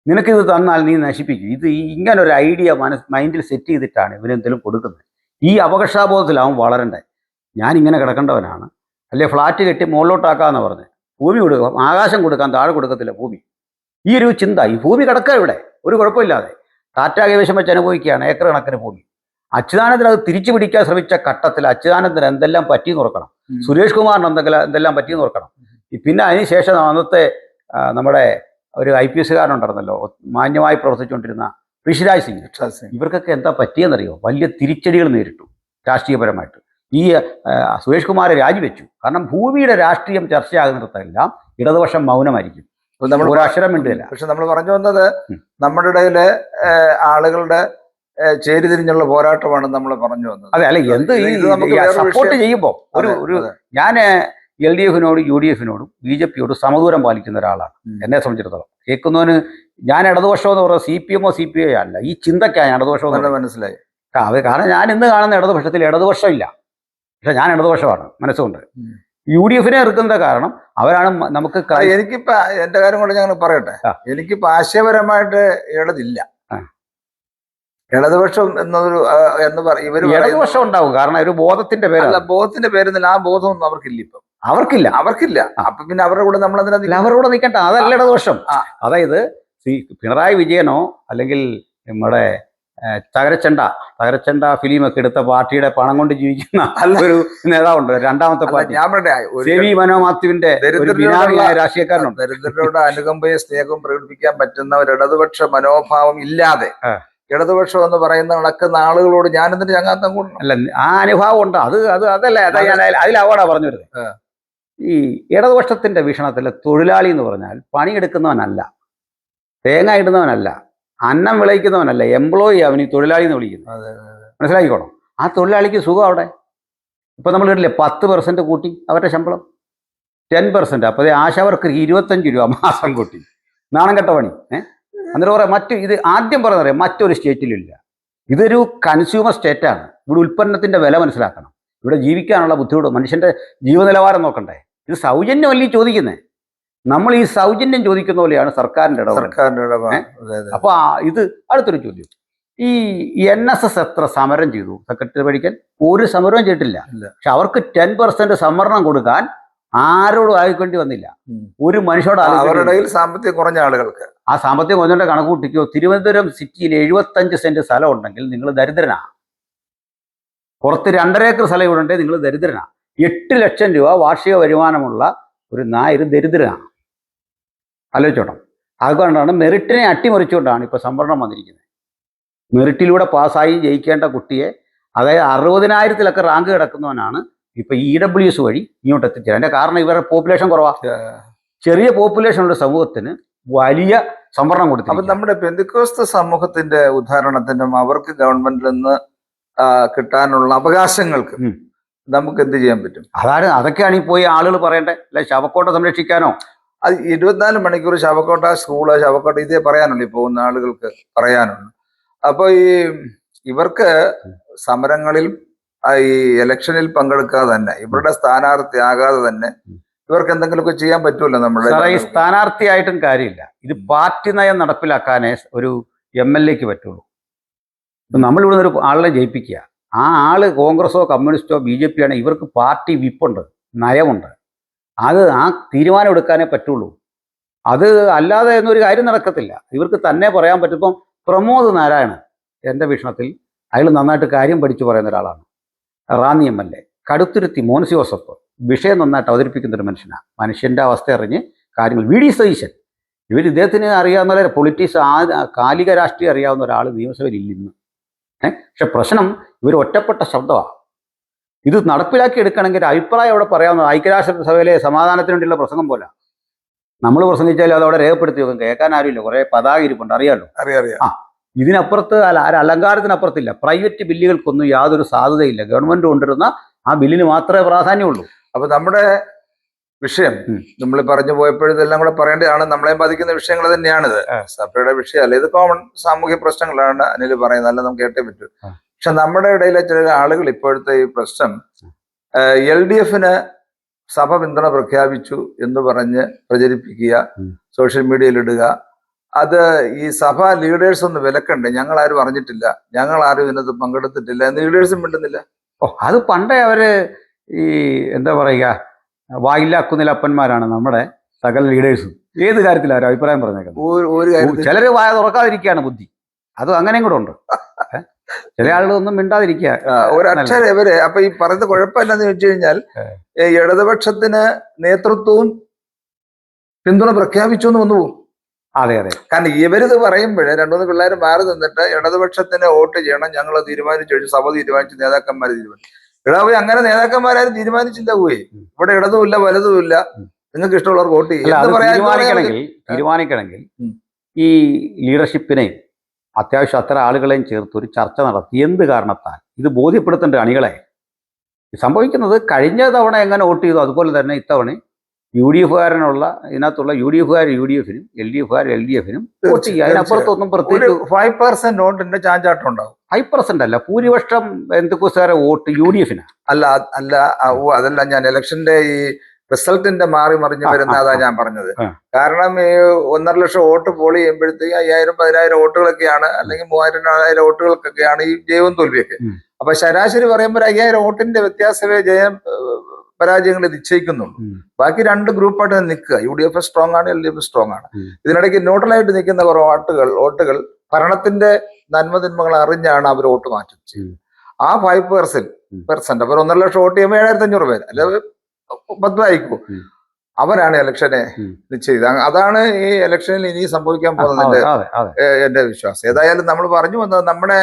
നിനക്കിത് തന്നാൽ നീ നശിപ്പിക്കും. ഇത് ഇങ്ങനൊരു ഐഡിയ മൈൻഡിൽ സെറ്റ് ചെയ്തിട്ടാണ് ഇവനെന്തെങ്കിലും കൊടുക്കുന്നത്. ഈ അപകർഷാബോധത്തിലാവും വളരണ്ടേ. ഞാൻ ഇങ്ങനെ കിടക്കേണ്ടവനാണ്, അല്ലെ ഫ്ലാറ്റ് കെട്ടി മുകളിലോട്ടാക്കാന്ന് പറഞ്ഞ് ഭൂമി കൊടുക്കാം, ആകാശം കൊടുക്കാൻ താഴെ കൊടുക്കത്തില്ല ഭൂമി. ഈ ഒരു ചിന്ത, ഈ ഭൂമി കിടക്കുക ഇവിടെ ഒരു കുഴപ്പമില്ലാതെ ടാറ്റ കൈവശം വെച്ച് അനുഭവിക്കുകയാണ് ഏക്കർ കണക്കിന് ഭൂമി. അച്യുതാനന്ദൻ അത് തിരിച്ചു പിടിക്കാൻ ശ്രമിച്ച ഘട്ടത്തിൽ അച്യുതാനന്ദൻ എന്തെല്ലാം പറ്റിയെന്ന് ഓർക്കണം, സുരേഷ് കുമാറിന് എന്തെല്ലാം പറ്റിയെന്ന് ഓർക്കണം. പിന്നെ അതിനുശേഷം അന്നത്തെ നമ്മുടെ ഒരു IPS കാരനുണ്ടായിരുന്നല്ലോ, മാന്യമായി പ്രവർത്തിച്ചുകൊണ്ടിരുന്ന ഋഷിരാജ് സിംഗ്, ഇവർക്കൊക്കെ എന്താ പറ്റിയെന്നറിയോ? വലിയ തിരിച്ചടികൾ നേരിട്ടു രാഷ്ട്രീയപരമായിട്ട്. ഈ സുരേഷ് കുമാർ രാജിവെച്ചു. കാരണം ഭൂമിയുടെ രാഷ്ട്രീയം ചർച്ചയാകുന്നിടത്തെല്ലാം ഇടതുപക്ഷം മൗനമായിരിക്കും, നമ്മൾ ഒരക്ഷരം മിണ്ടില്ല. പക്ഷെ നമ്മൾ പറഞ്ഞു വന്നത് നമ്മുടെ ഇടയിലെ ആളുകളുടെ ചേരിതിരിഞ്ഞുള്ള പോരാട്ടമാണ് നമ്മൾ പറഞ്ഞു വന്നത്. അതെ, അല്ലെ എന്ത് സപ്പോർട്ട് ചെയ്യുമ്പോൾ ഒരു ഞാൻ LDF-നോടും UDF-നോടും BJP-യോടും സമദൂരം പാലിക്കുന്ന ഒരാളാണ് എന്നെ സംബന്ധിച്ചിടത്തോളം. കേൾക്കുന്നവന് ഞാൻ ഇടതുപക്ഷം എന്ന് പറയുന്നത് CPM-ഓ CPI അല്ല, ഈ ചിന്തക്കാണ് ഞാൻ ഇടതുപക്ഷം എന്ന് മനസ്സിലായി. അത് കാരണം ഞാൻ ഇന്ന് കാണുന്ന ഇടതുപക്ഷത്തിൽ ഇടതുപക്ഷം ഇല്ല, പക്ഷെ ഞാൻ ഇടതുപക്ഷമാണ് മനസ്സുകൊണ്ട്. UDF-നെ എറുക്കുന്ന കാരണം അവരാണ് നമുക്ക്. എനിക്കിപ്പോ എന്റെ കാര്യം കൊണ്ട് ഞാൻ പറയട്ടെ, എനിക്കിപ്പോ ആശയപരമായിട്ട് ഇടതില്ല. ഇടതുപക്ഷം എന്നൊരു ഇവര് ഇടതുപക്ഷം ഉണ്ടാവും, കാരണം ഒരു ബോധത്തിന്റെ അല്ല, പേരല്ല. ബോധത്തിന്റെ പേരിൽ ആ ബോധമൊന്നും അവർക്കില്ല. ഇപ്പം അവർക്കില്ല. അപ്പൊ പിന്നെ അവരുടെ കൂടെ നമ്മൾ അല്ല, അവരുടെ കൂടെ നിൽക്കണ്ട, അതല്ല ഇടതുപക്ഷം. ആ. അതായത് പിണറായി വിജയനോ അല്ലെങ്കിൽ നമ്മുടെ തകരച്ചണ്ട ഫിലിമൊക്കെ എടുത്ത പാർട്ടിയുടെ പണം കൊണ്ട് ജീവിക്കുന്ന ഒരു നേതാവുണ്ട്, രണ്ടാമത്തെ പാർട്ടി ഞാൻ പറയട്ടെ, സെവി മനോ മാത്യുവിന്റെ ഒരു ബിനാമിയായ രാഷ്ട്രീയക്കാരനുണ്ട്. ദരിദ്രരുടെ അനുകമ്പയും സ്നേഹവും പ്രകടിപ്പിക്കാൻ പറ്റുന്ന ഒരു ഇടതുപക്ഷ മനോഭാവം ഇല്ലാതെ ഇടതുപക്ഷം എന്ന് പറയുന്ന നടക്കുന്ന ആളുകളോട് ഞാനെന്തിന് ചങ്ങാത്തം കൂടണം? അല്ല, ആ അനുഭാവം ഉണ്ട്. അതല്ല ഞാൻ അതിൽ അവാർഡാ പറഞ്ഞു വരുന്നത്. ഈ ഇടതുപക്ഷത്തിന്റെ വീക്ഷണത്തിൽ തൊഴിലാളി എന്ന് പറഞ്ഞാൽ പണിയെടുക്കുന്നവനല്ല, തേങ്ങ ഇടുന്നവനല്ല, അന്നം വിളയിക്കുന്നവനല്ല, എംപ്ലോയി അവൻ ഈ തൊഴിലാളി എന്ന് വിളിക്കുന്നത്. മനസ്സിലാക്കിക്കോണം. ആ തൊഴിലാളിക്ക് സുഖം അവിടെ. ഇപ്പൊ നമ്മൾ കേട്ടില്ലേ 10% കൂട്ടി അവരുടെ ശമ്പളം, 10%. അപ്പോൾ ആശാവർക്ക് 25 രൂപ മാസം കൂട്ടി. നാണം കെട്ട പണി. അന്നേരം പറയാം ഇത് ആദ്യം പറയുന്നറിയാം, മറ്റൊരു സ്റ്റേറ്റിലും ഇല്ല. ഇതൊരു കൺസ്യൂമർ സ്റ്റേറ്റാണ്. ഇവിടെ ഉൽപ്പന്നത്തിന്റെ വില മനസ്സിലാക്കണം, ഇവിടെ ജീവിക്കാനുള്ള ബുദ്ധിമുട്ട്, മനുഷ്യന്റെ ജീവനിലവാരം നോക്കണ്ടേ. ഇത് സൗജന്യമല്ലേ ചോദിക്കുന്നത്. നമ്മൾ ഈ സൗജന്യം ചോദിക്കുന്ന പോലെയാണ് സർക്കാരിന്റെ ഇടപെടൽ. അപ്പൊ ഇത് അടുത്തൊരു ചോദ്യം. ഈ NSS എത്ര സമരം ചെയ്തു? സെക്രട്ടറി പഠിക്കാൻ ഒരു സമരവും ചെയ്തിട്ടില്ല. പക്ഷെ അവർക്ക് 10% സംവരണം കൊടുക്കാൻ ആരോടും ആയിക്കൊണ്ടി വന്നില്ല, ഒരു മനുഷ്യരോട്. അവരുടെ സാമ്പത്തികം കുറഞ്ഞ ആളുകൾക്ക് ആ സാമ്പത്തികം കുറഞ്ഞ കണക്ക് കൂട്ടിക്കോ. തിരുവനന്തപുരം സിറ്റിയിൽ 75 സെന്റ് സ്ഥലം ഉണ്ടെങ്കിൽ നിങ്ങൾ ദരിദ്രനാ. പുറത്ത് 2.5 ഏക്കർ സ്ഥലം ഇവിടെ ഉണ്ടെങ്കിൽ നിങ്ങൾ ദരിദ്രനാ. 8 ലക്ഷം രൂപ വാർഷിക വരുമാനമുള്ള ഒരു നായർ ദരിദ്രനാണ്. ആലോചിച്ചോണം. അതുകൊണ്ടാണ് മെറിറ്റിനെ അട്ടിമറിച്ചുകൊണ്ടാണ് ഇപ്പോൾ സംവരണം വന്നിരിക്കുന്നത്. മെറിറ്റിലൂടെ പാസ്സായി ജയിക്കേണ്ട കുട്ടിയെ, അതായത് 60,000-ലൊക്കെ റാങ്ക് കിടക്കുന്നവനാണ് ഇപ്പൊ EWS വഴി ഇങ്ങോട്ട് എത്തിച്ചത്. അതിന്റെ കാരണം ഇവരുടെ പോപ്പുലേഷൻ കുറവാ. ചെറിയ പോപ്പുലേഷനുള്ള സമൂഹത്തിന് വലിയ സംവരണം കൊടുത്തു. അപ്പൊ നമ്മുടെ പെന്തിക്കോസ്ത് സമൂഹത്തിന്റെ ഉദാഹരണത്തിനും അവർക്ക് ഗവൺമെന്റിൽ നിന്ന് കിട്ടാനുള്ള അവകാശങ്ങൾക്ക് നമുക്ക് എന്ത് ചെയ്യാൻ പറ്റും? അതൊക്കെയാണ് ഈ പോയി ആളുകൾ പറയണ്ടേ. അല്ലെ, ശവക്കോട്ട സംരക്ഷിക്കാനോ? അത് 24 മണിക്കൂർ ശവക്കോട്ട സ്കൂള്, ശവക്കോട്ട ഇതേ പറയാനുള്ളൂ, ഈ പോകുന്ന ആളുകൾക്ക് പറയാനുള്ളൂ. അപ്പൊ ഇവർക്ക് സമരങ്ങളിൽ, ഈ ഇലക്ഷനിൽ പങ്കെടുക്കാതെ തന്നെ, ഇവരുടെ സ്ഥാനാർത്ഥി ആകാതെ തന്നെ ഇവർക്ക് എന്തെങ്കിലുമൊക്കെ ചെയ്യാൻ പറ്റുമല്ലോ. നമ്മുടെ ഈ സ്ഥാനാർത്ഥിയായിട്ടും കാര്യമില്ല. ഇത് പാർട്ടി നയം നടപ്പിലാക്കാനേ ഒരു MLA-ക്ക് പറ്റുള്ളൂ. നമ്മളിവിടെ ഒരു ആളിനെ ജയിപ്പിക്കുക, ആ ആള് കോൺഗ്രസോ കമ്മ്യൂണിസ്റ്റോ BJP ആണ്, ഇവർക്ക് പാർട്ടി വിപ്പുണ്ട്, നയമുണ്ട്. അത് ആ തീരുമാനം എടുക്കാനേ പറ്റുള്ളൂ. അത് അല്ലാതെ എന്നൊരു കാര്യം നടക്കത്തില്ല. ഇവർക്ക് തന്നെ പറയാൻ പറ്റും. ഇപ്പം പ്രമോദ് നാരായണൻ എൻ്റെ വീക്ഷണത്തിൽ അയാൾ നന്നായിട്ട് കാര്യം പഠിച്ചു പറയുന്ന ഒരാളാണ്. റാന്നി MLA. കടുത്തുരുത്തി മോൻസി ജോസഫ് വിഷയം നന്നായിട്ട് അവതരിപ്പിക്കുന്ന ഒരു മനുഷ്യനാണ്. മനുഷ്യൻ്റെ അവസ്ഥ അറിഞ്ഞ് കാര്യങ്ങൾ. VD സതീശൻ, ഇദ്ദേഹത്തിന് അറിയാവുന്ന പൊളിറ്റിക്സ്, കാലിക രാഷ്ട്രീയം അറിയാവുന്ന ഒരാൾ നിയമസഭയിൽ ഇല്ലിന്ന്. പക്ഷെ പ്രശ്നം ഇവർ ഒറ്റപ്പെട്ട ശബ്ദമാണ്. ഇത് നടപ്പിലാക്കി എടുക്കണമെങ്കിൽ അഭിപ്രായം അവിടെ പറയാവുന്ന ഐക്യരാഷ്ട്രസഭയിലെ സമാധാനത്തിന് വേണ്ടിയുള്ള പ്രസംഗം പോലെ. നമ്മൾ പ്രസംഗിച്ചാലും അതവിടെ രേഖപ്പെടുത്തി വെക്കും, കേൾക്കാൻ ആരുമില്ല, കുറെ പതാക ഇരിപ്പുണ്ട്, അറിയാമല്ലോ. ഇതിനപ്പുറത്ത് അലങ്കാരത്തിനപ്പുറത്തില്ല. പ്രൈവറ്റ് ബില്ലുകൾക്കൊന്നും യാതൊരു സാധ്യതയില്ല. ഗവൺമെന്റ് കൊണ്ടുവരുന്ന ആ ബില്ലിന് മാത്രമേ പ്രാധാന്യമുള്ളൂ. അപ്പൊ നമ്മുടെ വിഷയം നമ്മൾ പറഞ്ഞു പോയപ്പോഴതെല്ലാം കൂടെ പറയേണ്ടതാണ്. നമ്മളെ ബാധിക്കുന്ന വിഷയങ്ങൾ തന്നെയാണിത്. സഭയുടെ വിഷയമല്ല, ഇത് കോമൺ സാമൂഹ്യ പ്രശ്നങ്ങളാണ് അനിൽ പറയുന്നത്, അല്ല നമുക്ക് കേട്ടേ പറ്റൂ. പക്ഷെ നമ്മുടെ ഇടയിലെ ചില ആളുകൾ ഇപ്പോഴത്തെ ഈ പ്രശ്നം LDF-ന് സഭ പിന്തുണ പ്രഖ്യാപിച്ചു എന്ന് പറഞ്ഞ് പ്രചരിപ്പിക്കുക, സോഷ്യൽ മീഡിയയിൽ ഇടുക. അത് ഈ സഭ ലീഡേഴ്സ് ഒന്ന് വിലക്കണ്ടേ, ഞങ്ങൾ ആരും അറിഞ്ഞിട്ടില്ല, ഞങ്ങൾ ആരും ഇതിനകത്ത് പങ്കെടുത്തിട്ടില്ല എന്ന് ലീഡേഴ്സും മിണ്ടുന്നില്ല. അത് പണ്ടേ അവര് ഈ എന്താ പറയുക, വായില്ലാക്കുന്നിലപ്പന്മാരാണ് നമ്മുടെ സകല ലീഡേഴ്സും. ഏത് കാര്യത്തിലും അവർ അഭിപ്രായം പറഞ്ഞേക്കുന്നത്. ചിലര് വായ തുറക്കാതിരിക്കുകയാണ് ബുദ്ധി. അത് അങ്ങനെയും കൂടെ ഉണ്ട്. ചില ആളുകളൊന്നും മിണ്ടാതിരിക്കുക ഒരക്ഷരം ഇവര്. അപ്പൊ ഈ പറയുന്ന കുഴപ്പമില്ലെന്ന് ചോദിച്ചു കഴിഞ്ഞാൽ, ഇടതുപക്ഷത്തിന് നേതൃത്വവും പിന്തുണ പ്രഖ്യാപിച്ചു എന്ന് വന്നു പോകും. അതെ. കാരണം ഇവരിത് പറയുമ്പോഴേ 2-3 പിള്ളേർ മാറി നിന്നിട്ട് ഇടതുപക്ഷത്തിന് വോട്ട് ചെയ്യണം, ഞങ്ങൾ തീരുമാനിച്ചു, സഭ തീരുമാനിച്ചു, നേതാക്കന്മാർ തീരുമാനിച്ചു. ഇടാവേ അങ്ങനെ നേതാക്കന്മാരാരും തീരുമാനിച്ചില്ല. പോയി ഇവിടെ ഇടതുമില്ല വലതുമില്ല, നിങ്ങൾക്ക് ഇഷ്ടമുള്ളവർ വോട്ട് ചെയ്യും. തീരുമാനിക്കണമെങ്കിൽ ഈ ലീഡർഷിപ്പിനെയും അത്യാവശ്യം അത്ര ആളുകളെയും ചേർത്ത് ഒരു ചർച്ച നടത്തി എന്ത് കാരണത്താൽ ഇത് ബോധ്യപ്പെടുത്തേണ്ട അണികളെ. സംഭവിക്കുന്നത് കഴിഞ്ഞ തവണ എങ്ങനെ വോട്ട് ചെയ്തു അതുപോലെ തന്നെ ഇത്തവണ UDF-കാരനുള്ള ഇതിനകത്തുള്ള UDF-കാർ UDF-നും LDF-കാർ LDF-നും വോട്ട് ചെയ്യുക. അതിനപ്പുറത്തൊന്നും പ്രത്യേകിച്ച് 5% വോട്ടിന്റെ ചാഞ്ചാട്ടം ഉണ്ടാവും. 5% അല്ല, ഭൂരിപക്ഷം പെന്തക്കോസ്തുകാരെ വോട്ട് UDF-ന്. അതല്ല ഞാൻ ഇലക്ഷന്റെ ഈ റിസൾട്ടിന്റെ മാറി മറിഞ്ഞു വരുന്ന അതാ ഞാൻ പറഞ്ഞത്. ആ. കാരണം ഈ 1.5 ലക്ഷം വോട്ട് പോൾ ചെയ്യുമ്പോഴത്തേക്ക് 5000 10,000 വോട്ടുകളൊക്കെയാണ്, അല്ലെങ്കിൽ 3000 4000 വോട്ടുകൾക്കൊക്കെയാണ് ഈ ജയവും തോൽവിയൊക്കെ. അപ്പൊ ശരാശരി പറയുമ്പോൾ 5000 വോട്ടിന്റെ വ്യത്യാസമേ പരാജയങ്ങളെ നിശ്ചയിക്കുന്നുള്ളൂ. ബാക്കി രണ്ട് ഗ്രൂപ്പായിട്ട് നിൽക്കുക. UDF സ്ട്രോങ് ആണ്, LDF സ്ട്രോങ് ആണ്. ഇതിനിടയ്ക്ക് ന്യൂട്രലായിട്ട് നിൽക്കുന്ന കുറെ വോട്ടുകൾ ഭരണത്തിന്റെ നന്മതിന്മകൾ അറിഞ്ഞാണ് അവർ വോട്ട് മാറ്റുന്നത്. ആ 5% അവർ 1.5 ലക്ഷം വോട്ട് ചെയ്യുമ്പോൾ 7500 പേര്, അല്ലാതെ 10 ആയിക്കോ, അവരാണ് ഇലക്ഷനെ നിശ്ചയിച്ചത്. അതാണ് ഈ ഇലക്ഷനിൽ ഇനി സംഭവിക്കാൻ പോകുന്നതിന്റെ എന്റെ വിശ്വാസം. ഏതായാലും നമ്മൾ പറഞ്ഞു വന്നത്, നമ്മുടെ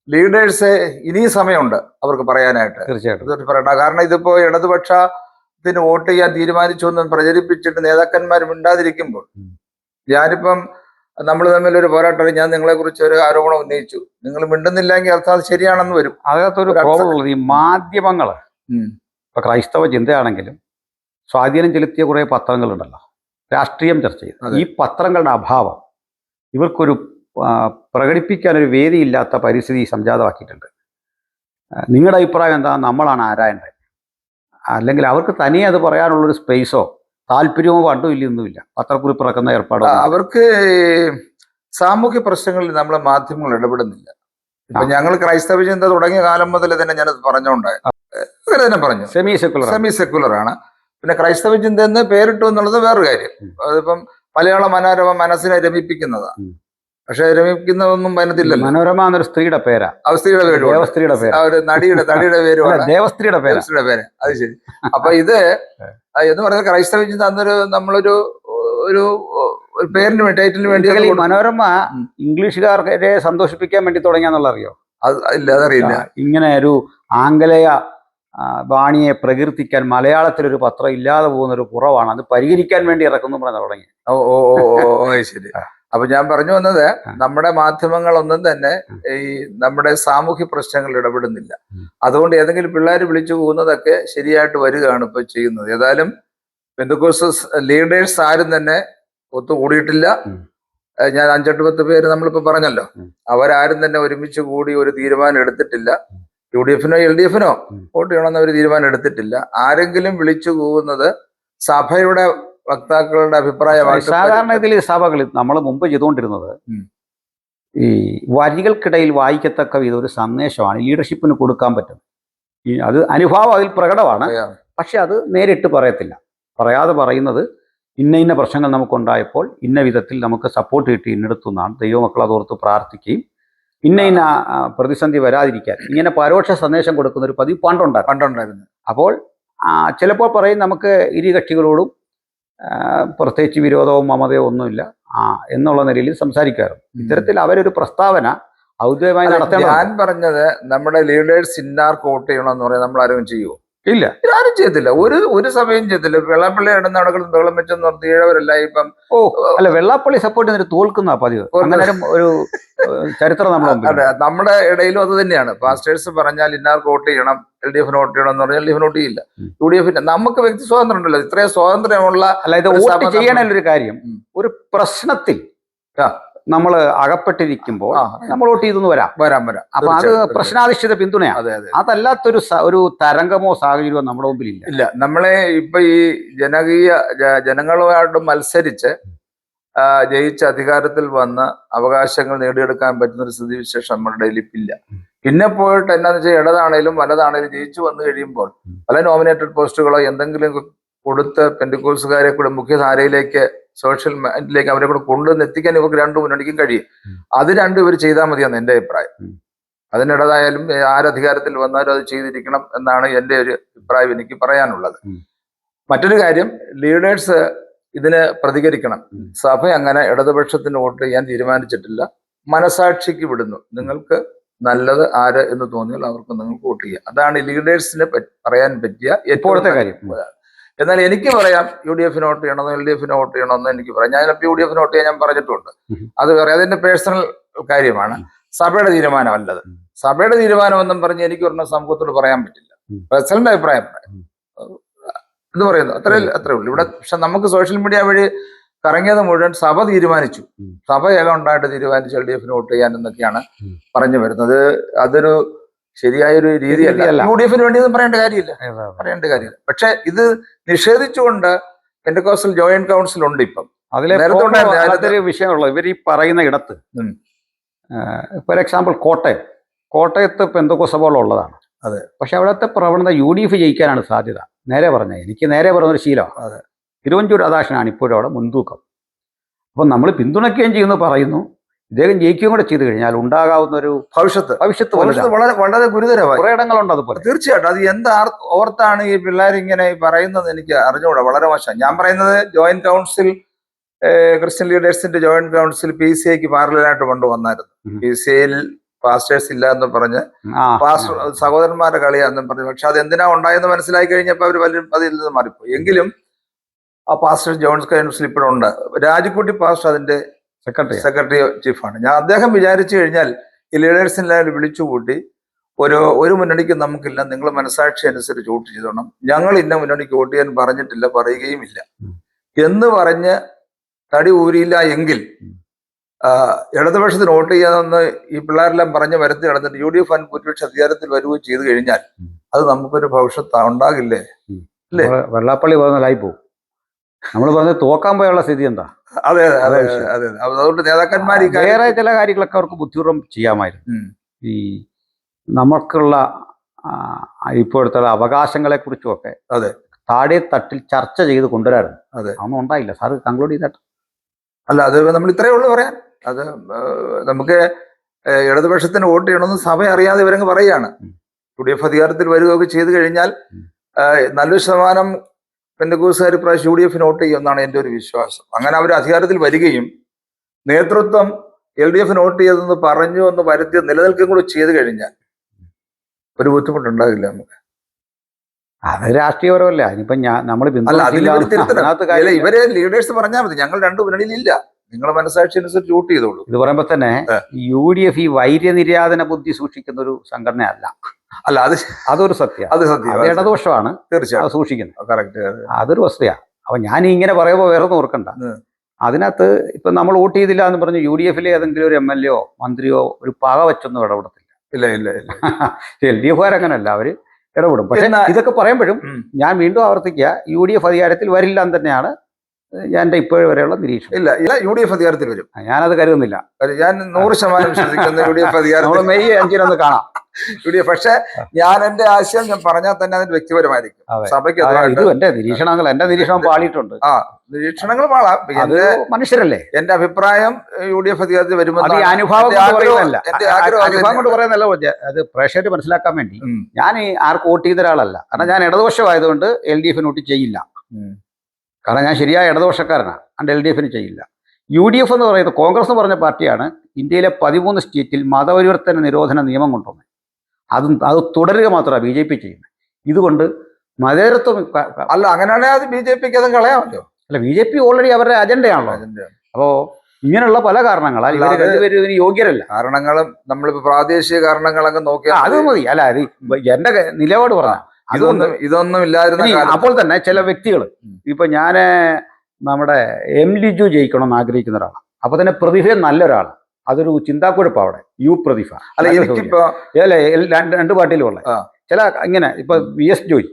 ലീഡേഴ്സ് ഇനിയും സമയമുണ്ട് അവർക്ക് പറയാനായിട്ട്. തീർച്ചയായിട്ടും പറയണ്ട. കാരണം ഇതിപ്പോ ഇടതുപക്ഷത്തിന് വോട്ട് ചെയ്യാൻ തീരുമാനിച്ചു എന്ന് പ്രചരിപ്പിച്ചിട്ട് നേതാക്കന്മാർ മിണ്ടാതിരിക്കുമ്പോൾ, ഞാനിപ്പം നമ്മൾ തമ്മിൽ ഒരു പോരാട്ടം, ഞാൻ നിങ്ങളെ കുറിച്ച് ഒരു ആരോപണം ഉന്നയിച്ചു, നിങ്ങൾ മിണ്ടുന്നില്ലെങ്കിൽ അർത്ഥം അത് ശരിയാണെന്ന് വരും. അതിനകത്തൊരു പ്രോബ്ലം ഉള്ളത് ഈ മാധ്യമങ്ങള്, ഇപ്പൊ ക്രൈസ്തവ ചിന്തയാണെങ്കിലും സ്വാധീനം ചെലുത്തിയ കുറെ പത്രങ്ങളുണ്ടല്ലോ, രാഷ്ട്രീയം ചർച്ച ചെയ്ത്, ഈ പത്രങ്ങളുടെ അഭാവം ഇവർക്കൊരു പ്രകടിപ്പിക്കാനൊരു വേദിയില്ലാത്ത പരിസ്ഥിതി സംജാതമാക്കിയിട്ടുണ്ട്. നിങ്ങളുടെ അഭിപ്രായം എന്താ? നമ്മളാണ് ആരായണ്ടത്? അല്ലെങ്കിൽ അവർക്ക് തനിയെ അത് പറയാനുള്ളൊരു സ്പേസോ താല്പര്യമോ പണ്ടും ഇല്ലൊന്നുമില്ല, പത്രക്കുറിപ്പ് ഇറക്കുന്ന ഏർപ്പാടോ. അവർക്ക് സാമൂഹ്യ പ്രശ്നങ്ങളിൽ നമ്മളെ മാധ്യമങ്ങൾ ഇടപെടുന്നില്ല. ഇപ്പൊ ഞങ്ങൾ ക്രൈസ്തവ ചിന്ത തുടങ്ങിയ കാലം മുതൽ തന്നെ ഞാനത് പറഞ്ഞുകൊണ്ടായി തന്നെ പറഞ്ഞു, സെമി സെക്കുലർ ആണ്. പിന്നെ ക്രൈസ്തവ ചിന്ത എന്ന് പേരിട്ടു എന്നുള്ളത് വേറൊരു കാര്യം. അതിപ്പം മലയാള മനോരമ മനസ്സിനെ രമിപ്പിക്കുന്നതാണ്, പക്ഷെ രമിക്കുന്നതൊന്നും അതിനകത്തില്ലല്ലോ. മനോരമ എന്നൊരു സ്ത്രീയുടെ പേരാ, സ്ത്രീയുടെ പേര്, ഒരു നടിയുടെ പേരുമാണ് ദേവസ്ത്രീയുടെ പേര്. അത് ശരി. അപ്പൊ ഇത് എന്ന് പറയുന്നത് ക്രൈസ്തവ ചിന്ത അന്നൊരു നമ്മളൊരു ഒരു പേരിന് വേണ്ടി, ടൈറ്റിലിന് വേണ്ടി. മനോരമ ഇംഗ്ലീഷുകാരെ സന്തോഷിപ്പിക്കാൻ വേണ്ടി തുടങ്ങിയാന്നുള്ള അറിയോ? ഇല്ല, അതറിയില്ല. ഇങ്ങനെ ഒരു ആംഗലേയ വാണിയെ പ്രകീർത്തിക്കാൻ മലയാളത്തിലൊരു പത്രം ഇല്ലാതെ പോകുന്ന ഒരു കുറവാണ്, അത് പരിഹരിക്കാൻ വേണ്ടി ഇറക്കുന്നു പറഞ്ഞ തുടങ്ങി. ശരി. അപ്പൊ ഞാൻ പറഞ്ഞു വന്നത്, നമ്മുടെ മാധ്യമങ്ങളൊന്നും തന്നെ ഈ നമ്മുടെ സാമൂഹ്യ പ്രശ്നങ്ങളിൽ ഇടപെടുന്നില്ല. അതുകൊണ്ട് ഏതെങ്കിലും പിള്ളേർ വിളിച്ചു പോകുന്നതൊക്കെ ശരിയായിട്ട് വരികയാണ് ഇപ്പൊ ചെയ്യുന്നത്. ഏതായാലും പെന്തക്കോസ്ത് ലീഡേഴ്സ് ആരും തന്നെ ഒത്തുകൂടിയിട്ടില്ല. ഞാൻ 5-8 പേര് നമ്മളിപ്പോ പറഞ്ഞല്ലോ, അവരാരും തന്നെ ഒരുമിച്ച് കൂടി ഒരു തീരുമാനം എടുത്തിട്ടില്ല. UDFനോ LDFനോ വോട്ട് ചെയ്യണമെന്ന് ഒരു തീരുമാനം എടുത്തിട്ടില്ല. ആരെങ്കിലും വിളിച്ചു പോകുന്നത് സഭയുടെ വക്താക്കളുടെ അഭിപ്രായമായിട്ട്. സാധാരണ സഭകളിൽ നമ്മൾ മുമ്പ് ചെയ്തുകൊണ്ടിരുന്നത്, ഈ വരികൾക്കിടയിൽ വായിക്കത്തക്ക വിധം ഒരു സന്ദേശമാണ് ലീഡർഷിപ്പിന് കൊടുക്കാൻ പറ്റുന്നത്. അത് അനുഭാവം അതിൽ പ്രകടമാണ്, പക്ഷെ അത് നേരിട്ട് പറയത്തില്ല. പറയാതെ പറയുന്നത്, ഇന്ന പ്രശ്നങ്ങൾ നമുക്കുണ്ടായപ്പോൾ ഇന്ന വിധത്തിൽ നമുക്ക് സപ്പോർട്ട് കിട്ടി ഇന്നെടുത്തുനിന്നാണ്, ദൈവമക്കൾ അതോർത്ത് പ്രാർത്ഥിക്കുകയും ഇന്ന പ്രതിസന്ധി വരാതിരിക്കാൻ ഇങ്ങനെ പരോക്ഷ സന്ദേശം കൊടുക്കുന്ന ഒരു പതിവ് പണ്ടുണ്ടായിരുന്നു. അപ്പോൾ ചിലപ്പോൾ പറയും നമുക്ക് ഇരു കക്ഷികളോടും പ്രത്യേകിച്ച് വിരോധവും മമതയോ ഒന്നുമില്ല എന്നുള്ള നിലയിൽ സംസാരിക്കാറുണ്ട്. ഇത്തരത്തിൽ അവരൊരു പ്രസ്താവന ഔദ്യോഗികമായി നടത്തണം. ഞാൻ പറഞ്ഞത്, നമ്മുടെ ലീഡേഴ്സ് ഇന്നാർക്ക് വോട്ട് ചെയ്യണമെന്ന് പറയാൻ നമ്മൾ ആരും ചെയ്യുമോ? ഇല്ല, ആരും ചെയ്തില്ല. ഒരു സഭയും ചെയ്തില്ല. വെള്ളാപ്പള്ളി ഇടുന്ന നടക്കുന്ന ബഹളം വെച്ചെന്ന് പറഞ്ഞ് ഈഴവരല്ല ഇപ്പം. അല്ല, വെള്ളാപ്പള്ളി സപ്പോർട്ട് ചെയ്തിട്ട് തോൽക്കുന്ന പതിവ്, അങ്ങനെ ഒരു ചരിത്രം നമ്മുടെ ഇടയിലും അത് തന്നെയാണ്. പാസ്റ്റേഴ്സ് പറഞ്ഞാൽ ഇന്നാർക്ക് വോട്ട് ചെയ്യണം, LDFന് വോട്ട് ചെയ്യണം എന്ന് പറഞ്ഞാൽ LDFന് വോട്ട് ചെയ്യില്ല. UDFന് നമുക്ക് വ്യക്തി സ്വാതന്ത്ര്യം ഉണ്ടല്ലോ, ഇത്രയും സ്വാതന്ത്ര്യമുള്ള. അല്ല, ഇത് വോട്ട് ചെയ്യാനൊരു കാര്യം, ഒരു പ്രശ്നത്തിൽ നമ്മൾ അകപ്പെട്ടിരിക്കുമ്പോൾ നമ്മൾ വോട്ട് ചെയ്തെന്ന് വരാം. അപ്പൊ അത് പ്രശ്നാധിഷ്ഠിത പിന്തുണയാണ്. അതല്ലാത്തൊരു ഒരു തരംഗമോ സാഹചര്യമോ നമ്മുടെ മുമ്പിൽ ഇല്ല. നമ്മളെ ഇപ്പൊ ഈ ജനങ്ങളുമായിട്ട് മത്സരിച്ച് ജയിച്ച് അധികാരത്തിൽ വന്ന് അവകാശങ്ങൾ നേടിയെടുക്കാൻ പറ്റുന്ന ഒരു സ്ഥിതിവിശേഷം നമ്മുടെ ഇടയിൽ ഇല്ല. പിന്നെ പോയിട്ട് എന്നാന്ന് വെച്ചാൽ ഇടതാണേലും വലതാണേലും ജയിച്ചു വന്നു കഴിയുമ്പോൾ പല നോമിനേറ്റഡ് പോസ്റ്റുകളോ എന്തെങ്കിലും കൊടുത്ത് പെന്തിക്കോസ്തുകാരെ കൂടെ മുഖ്യധാരയിലേക്ക്, സോഷ്യൽ മൈൻഡിലേക്ക് അവരെ കൂടെ കൊണ്ടുവന്ന് എത്തിക്കാൻ ഇവർക്ക് രണ്ടു മുന്നണിക്കും കഴിയും. അത് രണ്ടും ഇവർ ചെയ്താൽ മതിയെന്ന് എൻ്റെ അഭിപ്രായം. അതിനിടതായാലും ആരധികാരത്തിൽ വന്നാലും അത് ചെയ്തിരിക്കണം എന്നാണ് എൻ്റെ ഒരു അഭിപ്രായം എനിക്ക് പറയാനുള്ളത്. മറ്റൊരു കാര്യം, ലീഡേഴ്സ് ഇതിന് പ്രതികരിക്കണം. സഭ അങ്ങനെ ഇടതുപക്ഷത്തിന് വോട്ട് ചെയ്യാൻ തീരുമാനിച്ചിട്ടില്ല. മനസാക്ഷിക്ക് വിടുന്നു. നിങ്ങൾക്ക് നല്ലത് ആര് എന്ന് തോന്നിയാൽ അവർക്ക് നിങ്ങൾക്ക് വോട്ട് ചെയ്യാം. അതാണ് ലീഡേഴ്സിന് പറയാൻ പറ്റിയ ഇപ്പോഴത്തെ കാര്യം. എന്നാൽ എനിക്ക് പറയാം, UDFന് വോട്ട് ചെയ്യണമെന്നോ LDFന് വോട്ട് ചെയ്യണമെന്നോ എനിക്ക് പറയാം. ഞാൻ UDFന് വോട്ട് ചെയ്യാൻ ഞാൻ പറഞ്ഞിട്ടുണ്ട്. അത് പറയാം, അതെന്റെ പേഴ്സണൽ കാര്യമാണ്, സഭയുടെ തീരുമാനമല്ലത്. സഭയുടെ തീരുമാനമെന്നും പറഞ്ഞ് എനിക്ക് ഒരെണ്ണം സമൂഹത്തോട് പറയാൻ പറ്റില്ല. പേഴ്സണൽ അഭിപ്രായം എന്ന് പറയുന്നു, അത്രേ ഉള്ളൂ ഇവിടെ. പക്ഷെ നമുക്ക് സോഷ്യൽ മീഡിയ വഴി കറങ്ങിയത് മുഴുവൻ സഭ തീരുമാനിച്ചു, സഭ ഏകം ഉണ്ടായിട്ട് തീരുമാനിച്ചു LDFന് വോട്ട് ചെയ്യാൻ എന്നൊക്കെയാണ് പറഞ്ഞു വരുന്നത്. അതൊരു ശരിയായൊരു രീതിയല്ല. രീതിയല്ല. UDF വേണ്ടിയൊന്നും പറയേണ്ട കാര്യമില്ല. പക്ഷെ ഇത് നിഷേധിച്ചുകൊണ്ട് പെന്റക്കോസ്റ്റൽ ജോയിന്റ് കൗൺസിൽ ഉണ്ട് ഇപ്പം. അതിലെ നേരത്തെ ഉണ്ടായിരുന്നു. അതിലൊരു വിഷയമുള്ളത് ഇവർ ഈ പറയുന്ന ഇടത്ത് ഉം. ഫോർ എക്സാമ്പിൾ കോട്ടയത്ത് പെന്തക്കോസ്ത ഉള്ളതാണ്. അതെ. പക്ഷെ അവിടുത്തെ പ്രവണത UDF ജയിക്കാനാണ് സാധ്യത. നേരെ പറഞ്ഞത് എനിക്ക് നേരെ പറഞ്ഞൊരു ശീലമാണ്. അതെ. തിരുവഞ്ചൂർ രാധാകൃഷ്ണനാണ് ഇപ്പോഴും അവിടെ മുൻതൂക്കം. അപ്പം നമ്മൾ പിന്തുണയ്ക്കുകയും ചെയ്യുന്നു പറയുന്നു. ഇദ്ദേഹം ജയിക്കുകയും കൂടെ ചെയ്തു കഴിഞ്ഞാൽ ഉണ്ടാകാവുന്ന ഒരു ഭവിഷ്യത്ത് വളരെ വളരെ ഗുരുതരമായി കുറെ ഇടങ്ങളുണ്ട് അതുപോലെ. തീർച്ചയായിട്ടും അത് എന്താ ഓർത്താണ് ഈ പിള്ളേർ ഇങ്ങനെ പറയുന്നത് എനിക്ക് അറിഞ്ഞുകൂടാ. വളരെ മോശം. ഞാൻ പറയുന്നത് ജോയിന്റ് കൗൺസിൽ, ക്രിസ്ത്യൻ ലീഡേഴ്സിന്റെ ജോയിന്റ് കൗൺസിൽ PCIക്ക് പാരലായിട്ട് കൊണ്ടുവന്നായിരുന്നു. PCIയിൽ പാസ്റ്റേഴ്സ് ഇല്ല എന്ന് പറഞ്ഞ് പാസ്റ്റർ സഹോദരന്മാരുടെ കളിയാണെന്നും പറഞ്ഞു. പക്ഷെ അത് എന്തിനാ ഉണ്ടായെന്ന് മനസ്സിലാക്കി കഴിഞ്ഞപ്പോൾ അവർ പലരും അതിൽ നിന്ന് മാറിപ്പോയി. എങ്കിലും ആ pastor joint council ഇപ്പോഴുണ്ട്. Rajukutty pastor അതിന്റെ സെക്രട്ടറി ചീഫാണ്. അദ്ദേഹം വിചാരിച്ചു കഴിഞ്ഞാൽ ഈ ലീഡേഴ്സിനെല്ലാം വിളിച്ചുകൂട്ടി ഒരു മുന്നണിക്ക് നമുക്കില്ല, നിങ്ങൾ മനസാക്ഷി അനുസരിച്ച് വോട്ട് ചെയ്തോണം, ഞങ്ങൾ ഇന്ന മുന്നണിക്ക് വോട്ട് ചെയ്യാൻ പറഞ്ഞിട്ടില്ല, പറയുകയും ഇല്ല എന്ന് പറഞ്ഞ് തടി ഊരിയില്ല എങ്കിൽ ഇടതുപക്ഷത്തിന് വോട്ട് ചെയ്യാമെന്ന് ഈ പിള്ളേരെല്ലാം പറഞ്ഞ് വരുത്തി നടന്നിട്ട് UDF ഭൂരിപക്ഷ അധികാരത്തിൽ വരികയും ചെയ്തു കഴിഞ്ഞാൽ അത് നമുക്കൊരു ഭവിഷ്യത്ത് ഉണ്ടാകില്ലേ? അല്ലേ? വെള്ളാപ്പള്ളി പറഞ്ഞാലായി പോകും. നമ്മൾ പറഞ്ഞ് തോക്കാൻ പോയുള്ള സ്ഥിതി എന്താ? അതെ. അതുകൊണ്ട് നേതാക്കന്മാർ വേറെ ചില കാര്യങ്ങളൊക്കെ അവർക്ക് ബുദ്ധിപൂർവ്വം ചെയ്യാമായിരുന്നു. ഈ നമുക്കുള്ള ഇപ്പോഴത്തെ അവകാശങ്ങളെ കുറിച്ചുമൊക്കെ അതെ താഴെ തട്ടിൽ ചർച്ച ചെയ്ത് കൊണ്ടുവരാറുണ്ട്. അതെ. അതൊന്നും ഉണ്ടായില്ല. സാറ് കൺക്ലൂഡ് ചെയ്തിട്ട് അല്ല, അത് നമ്മൾ ഇത്രയേ ഉള്ളൂ പറയാൻ. അത് നമുക്ക് ഇടതുപക്ഷത്തിന് വോട്ട് ചെയ്യണമെന്ന് സഭ അറിയാതെ ഇവരങ്ങ് പറയുകയാണ്. UDF അധികാരത്തിൽ വരികയൊക്കെ ചെയ്തു കഴിഞ്ഞാൽ നല്ലൊരു ശതമാനം പെന്തക്കോസ്തുകാർ ഇപ്രാവശ്യം UDFന് വോട്ട് ചെയ്യുമെന്നാണ് എൻ്റെ ഒരു വിശ്വാസം. അങ്ങനെ അവർ അധികാരത്തിൽ വരികയും നേതൃത്വം LDFന് വോട്ട് ചെയ്തെന്ന് പറഞ്ഞു എന്ന് വരുത്തി നിലനിൽക്കുകയും കൂടെ ചെയ്തു കഴിഞ്ഞാൽ ഒരു ബുദ്ധിമുട്ടുണ്ടാകില്ല നമുക്ക്. അത് രാഷ്ട്രീയപരമല്ല. ഇനിയിപ്പോ നമ്മൾ ഇവരെ ലീഡേഴ്സ് പറഞ്ഞാൽ മതി, ഞങ്ങൾ രണ്ടു മുന്നണിയിലില്ല, നിങ്ങൾ മനസാക്ഷി അനുസരിച്ച് വോട്ട് ചെയ്തോളൂ. ഇത് പറയുമ്പോ തന്നെ UDF ഈ വൈര്യനിര്യാതന ബുദ്ധി സൂക്ഷിക്കുന്ന ഒരു സംഘടനയല്ല. അല്ല, അതൊരു സത്യം. അത് സത്യം. ഇടദോഷമാണ് തീർച്ചയായും സൂക്ഷിക്കുന്നത്. കറക്റ്റ്. അതൊരു വസ്തുതയാണ്. അപ്പൊ ഞാൻ ഇങ്ങനെ പറയുമ്പോൾ വേറെ ഓർക്കണ്ട. അതിനകത്ത് ഇപ്പൊ നമ്മൾ വോട്ട് ചെയ്തില്ല എന്ന് പറഞ്ഞ് UDFിലെ ഏതെങ്കിലും ഒരു MLA യോ മന്ത്രിയോ ഒരു പക വെച്ചൊന്നും ഇടപെടത്തില്ല. ഇല്ല. LDFകാർ അങ്ങനല്ല, അവര് ഇടപെടും. പക്ഷെ ഇതൊക്കെ പറയുമ്പോഴും ഞാൻ വീണ്ടും ആവർത്തിക്കുക, UDF അധികാരത്തിൽ വരില്ല എന്ന് തന്നെയാണ് എൻ്റെ ഇപ്പോഴും വരെയുള്ള നിരീക്ഷണം. ഇല്ല, UDF അധികാരത്തിൽ വരും. ഞാനത് കരുതുന്നില്ല. ഞാൻ 100% വിശ്വസിക്കുന്ന UDF അധികാരത്തിൽ. മെയ് 5 കാണാം UDF. പക്ഷെ ഞാൻ എന്റെ ആശയം ഞാൻ പറഞ്ഞാൽ തന്നെ അതിന് വ്യക്തിപരമായിരിക്കും. സഭയ്ക്ക് എന്റെ നിരീക്ഷണങ്ങൾ, എന്റെ നിരീക്ഷണം പാളിയിട്ടുണ്ട്. നിരീക്ഷണങ്ങൾ പാളാം. മനുഷ്യരല്ലേ. എന്റെ അഭിപ്രായം UDF അധികാരത്തിൽ വരുമ്പോൾ അനുഭവം കൊണ്ട് പറയുന്നല്ല, അത് പ്രേക്ഷകർ മനസ്സിലാക്കാൻ വേണ്ടി ഞാൻ ആർക്ക് വോട്ട് ചെയ്ത ഒരാളല്ല. കാരണം ഞാൻ ഇടതുപക്ഷമായതുകൊണ്ട് LDFന് വോട്ട് ചെയ്യില്ല. കാരണം ഞാൻ ശരിയായ ഇടതുപക്ഷക്കാരനാണ്. അതുകൊണ്ട് LDFന് ചെയ്യില്ല. UDF എന്ന് പറയുന്നത് കോൺഗ്രസ് എന്ന് പറഞ്ഞ പാർട്ടിയാണ് ഇന്ത്യയിലെ 13 സ്റ്റേറ്റിൽ മതപരിവർത്തന നിരോധന നിയമം കൊണ്ടുവന്നത്. അത് തുടരുക മാത്രമാണ് BJP ചെയ്യുന്നത്. ഇതുകൊണ്ട് മതേതരത്വം അല്ല, അങ്ങനെയാണെങ്കിൽ അത് BJPക്ക് അതും കളയാമല്ലോ. അല്ല, BJP ഓൾറെഡി അവരുടെ അജണ്ടയാണല്ലോ. അപ്പോൾ ഇങ്ങനെയുള്ള പല കാരണങ്ങളാൽ ഇവർ രണ്ടുപേരും ഇതിന് യോഗ്യരല്ല. കാരണങ്ങളും നമ്മളിപ്പോ പ്രാദേശിക കാരണങ്ങളൊക്കെ നോക്കിയാൽ അത് മതി. അല്ല, അത് എന്റെ നിലപാട് പറഞ്ഞ ഇതൊന്നും ഇല്ലായിരുന്നു. അപ്പോൾ തന്നെ ചില വ്യക്തികൾ, ഇപ്പൊ ഞാന് നമ്മുടെ M. ലിജു ജയിക്കണമെന്ന് ആഗ്രഹിക്കുന്ന ഒരാളാണ്. അപ്പൊ തന്നെ പ്രതിഭ നല്ലൊരാളാണ്. അതൊരു ചിന്താക്കുഴപ്പം അവിടെ. പ്രതിഭ അല്ല, എനിക്കിപ്പോ രണ്ട് പാർട്ടിയിലുള്ള ചില ഇങ്ങനെ ഇപ്പൊ VS ജോയ്,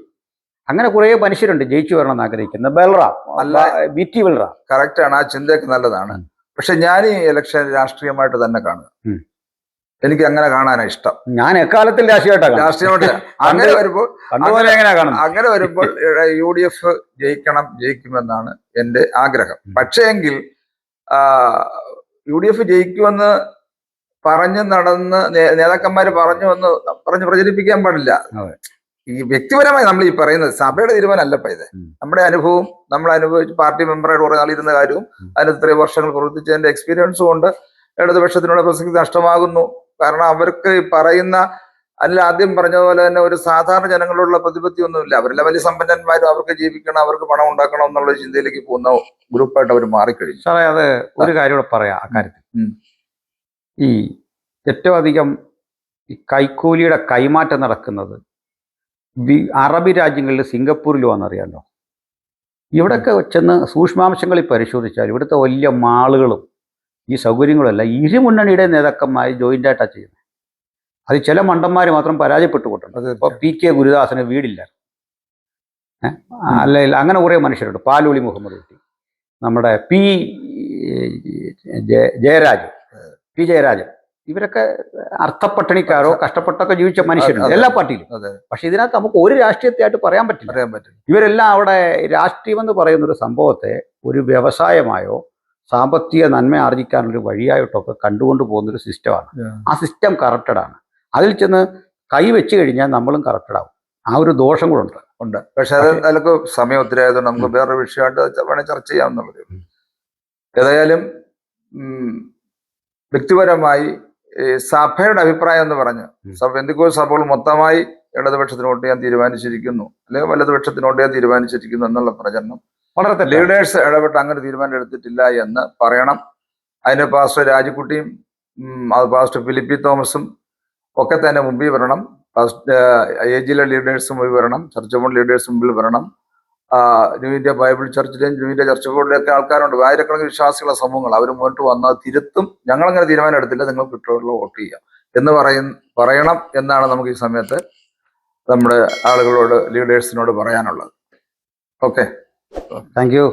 അങ്ങനെ കുറെ മനുഷ്യരുണ്ട് ജയിച്ചു വരണമെന്ന് ആഗ്രഹിക്കുന്ന. ബൽറാം, അല്ല BT ബൽറാം. കറക്റ്റ് ആണ്, ആ ചിന്തയൊക്കെ നല്ലതാണ്. പക്ഷെ ഞാൻ ഈ ഇലക്ഷൻ രാഷ്ട്രീയമായിട്ട് തന്നെ കാണുക. എനിക്ക് അങ്ങനെ കാണാനാണ് ഇഷ്ടം. ഞാൻ എക്കാലത്തിൽ രാഷ്ട്രീയമായിട്ട് അങ്ങനെ വരുമ്പോൾ UDF ജയിക്കുമെന്നാണ് എൻ്റെ ആഗ്രഹം. പക്ഷേ എങ്കിൽ UDF ജയിക്കുമെന്ന് പറഞ്ഞ് നടന്ന് നേതാക്കന്മാർ പറഞ്ഞ് പ്രചരിപ്പിക്കാൻ പാടില്ല. ഈ വ്യക്തിപരമായി നമ്മൾ ഈ പറയുന്നത് സഭയുടെ തീരുമാനമല്ലപ്പ ഇത്. നമ്മുടെ അനുഭവം, നമ്മൾ അനുഭവിച്ച് പാർട്ടി മെമ്പറായിട്ട് കുറെ നാളിരുന്ന കാര്യവും അതിന് ഇത്രയും വർഷങ്ങൾ പ്രവർത്തിച്ചതിന്റെ എക്സ്പീരിയൻസും കൊണ്ട് ഇടതുപക്ഷത്തിനുള്ള പ്രസക്തി നഷ്ടമാകുന്നു. കാരണം അവർക്ക് പറയുന്ന അതിൽ ആദ്യം പറഞ്ഞതുപോലെ തന്നെ ഒരു സാധാരണ ജനങ്ങളോടുള്ള പ്രതിപത്തി ഒന്നുമില്ല. അവരെല്ലാം വലിയ സമ്പന്നന്മാരും അവർക്ക് ജീവിക്കണം, അവർക്ക് പണം ഉണ്ടാക്കണം എന്നുള്ള ചിന്തയിലേക്ക് പോകുന്ന ഗ്രൂപ്പായിട്ട് അവർ മാറിക്കഴിഞ്ഞു. സാറേ, അത് ഒരു കാര്യം കൂടെ പറയാം അക്കാര്യത്തിൽ. ഈ ഏറ്റവും അധികം ഈ കൈക്കൂലിയുടെ കൈമാറ്റം നടക്കുന്നത് അറബി രാജ്യങ്ങളിൽ സിംഗപ്പൂരിലുമാണെന്നറിയാമല്ലോ. ഇവിടെയൊക്കെ ചെന്ന് സൂക്ഷ്മാംശങ്ങളിൽ പരിശോധിച്ചാൽ ഇവിടുത്തെ വലിയ മാളുകളും ഈ സൗകര്യങ്ങളും എല്ലാം ഇരുമുന്നണിയുടെ നേതാക്കന്മാർ ജോയിൻ്റായിട്ടാണ് ചെയ്യുന്നത്. അത് ചില മണ്ടന്മാർ മാത്രം പരാജയപ്പെട്ടുകൊണ്ടുണ്ട്. അതെ. ഇപ്പോൾ പി കെ ഗുരുദാസന് വീടില്ല, അല്ലെങ്കിൽ അങ്ങനെ കുറേ മനുഷ്യരുണ്ട്. പാലൂളി മുഹമ്മദ് കുട്ടി, നമ്മുടെ ജയരാജ്, പി ജയരാജൻ, ഇവരൊക്കെ അർത്ഥപ്പട്ടണിക്കാരോ കഷ്ടപ്പെട്ടൊക്കെ ജീവിച്ച മനുഷ്യരുണ്ട് എല്ലാ പാർട്ടിയിലും. അതെ. പക്ഷെ ഇതിനകത്ത് നമുക്ക് ഒരു രാഷ്ട്രീയത്തെയായിട്ട് പറയാൻ പറ്റില്ല. അറിയാൻ പറ്റും. ഇവരെല്ലാം അവിടെ രാഷ്ട്രീയം എന്ന് പറയുന്ന ഒരു സംഭവത്തെ ഒരു വ്യവസായമായോ സാമ്പത്തിക നന്മ ആർജിക്കാനൊരു വഴിയായിട്ടൊക്കെ കണ്ടുകൊണ്ട് പോകുന്നൊരു സിസ്റ്റമാണ്. ആ സിസ്റ്റം കറപ്റ്റഡ് ആണ്. അതിൽ ചെന്ന് കൈ വെച്ച് കഴിഞ്ഞാൽ നമ്മളും കറപ്റ്റഡ് ആവും. ആ ഒരു ദോഷം കൂടെ ഉണ്ട്. പക്ഷെ അത് അതിലൊക്കെ സമയം ഒത്തിരി ആയതുകൊണ്ട് നമുക്ക് വേറൊരു വിഷയമായിട്ട് വേണേൽ ചർച്ച ചെയ്യാവുന്നുള്ളത്. ഏതായാലും വ്യക്തിപരമായി സഭയുടെ അഭിപ്രായം എന്ന് പറഞ്ഞ് ബന്ധുക്കോസ് സഭകൾ മൊത്തമായി ഇടതുപക്ഷത്തിന് വോട്ട് ചെയ്യാൻ തീരുമാനിച്ചിരിക്കുന്നു, അല്ലെങ്കിൽ വലതുപക്ഷത്തിന് വോട്ട് ചെയ്യാൻ തീരുമാനിച്ചിരിക്കുന്നു എന്നുള്ള പ്രചരണം വളരെ ലീഡേഴ്സ് ഇടപെട്ട് അങ്ങനെ തീരുമാനം എടുത്തിട്ടില്ല എന്ന് പറയണം. അതിന് പാസ്റ്റർ രാജിക്കുട്ടിയും പാസ്റ്റർ ഫിലിപ്പി തോമസും ഒക്കെ തന്നെ മുമ്പിൽ വരണം. ഏജിലെ ലീഡേഴ്സ് മുമ്പിൽ വരണം. ചർച്ച് ബോർഡ് ലീഡേഴ്സ് മുമ്പിൽ വരണം. ന്യൂ ഇന്ത്യ ബൈബിൾ ചർച്ചിലെയും ന്യൂ ഇന്ത്യ ചർച്ച് ബോർഡിലൊക്കെ ആൾക്കാരുണ്ട്, ആയിരക്കണക്കിന് വിശ്വാസികളുടെ സമൂഹങ്ങൾ. അവർ മുന്നോട്ട് വന്നാൽ തിരുത്തും, ഞങ്ങളങ്ങനെ തീരുമാനം എടുത്തില്ല, നിങ്ങൾ കിട്ടുള്ള വോട്ട് ചെയ്യാം എന്ന് പറയണം എന്നാണ് നമുക്ക് ഈ സമയത്ത് നമ്മുടെ ആളുകളോട്, ലീഡേഴ്സിനോട് പറയാനുള്ളത്. Okay, thank you.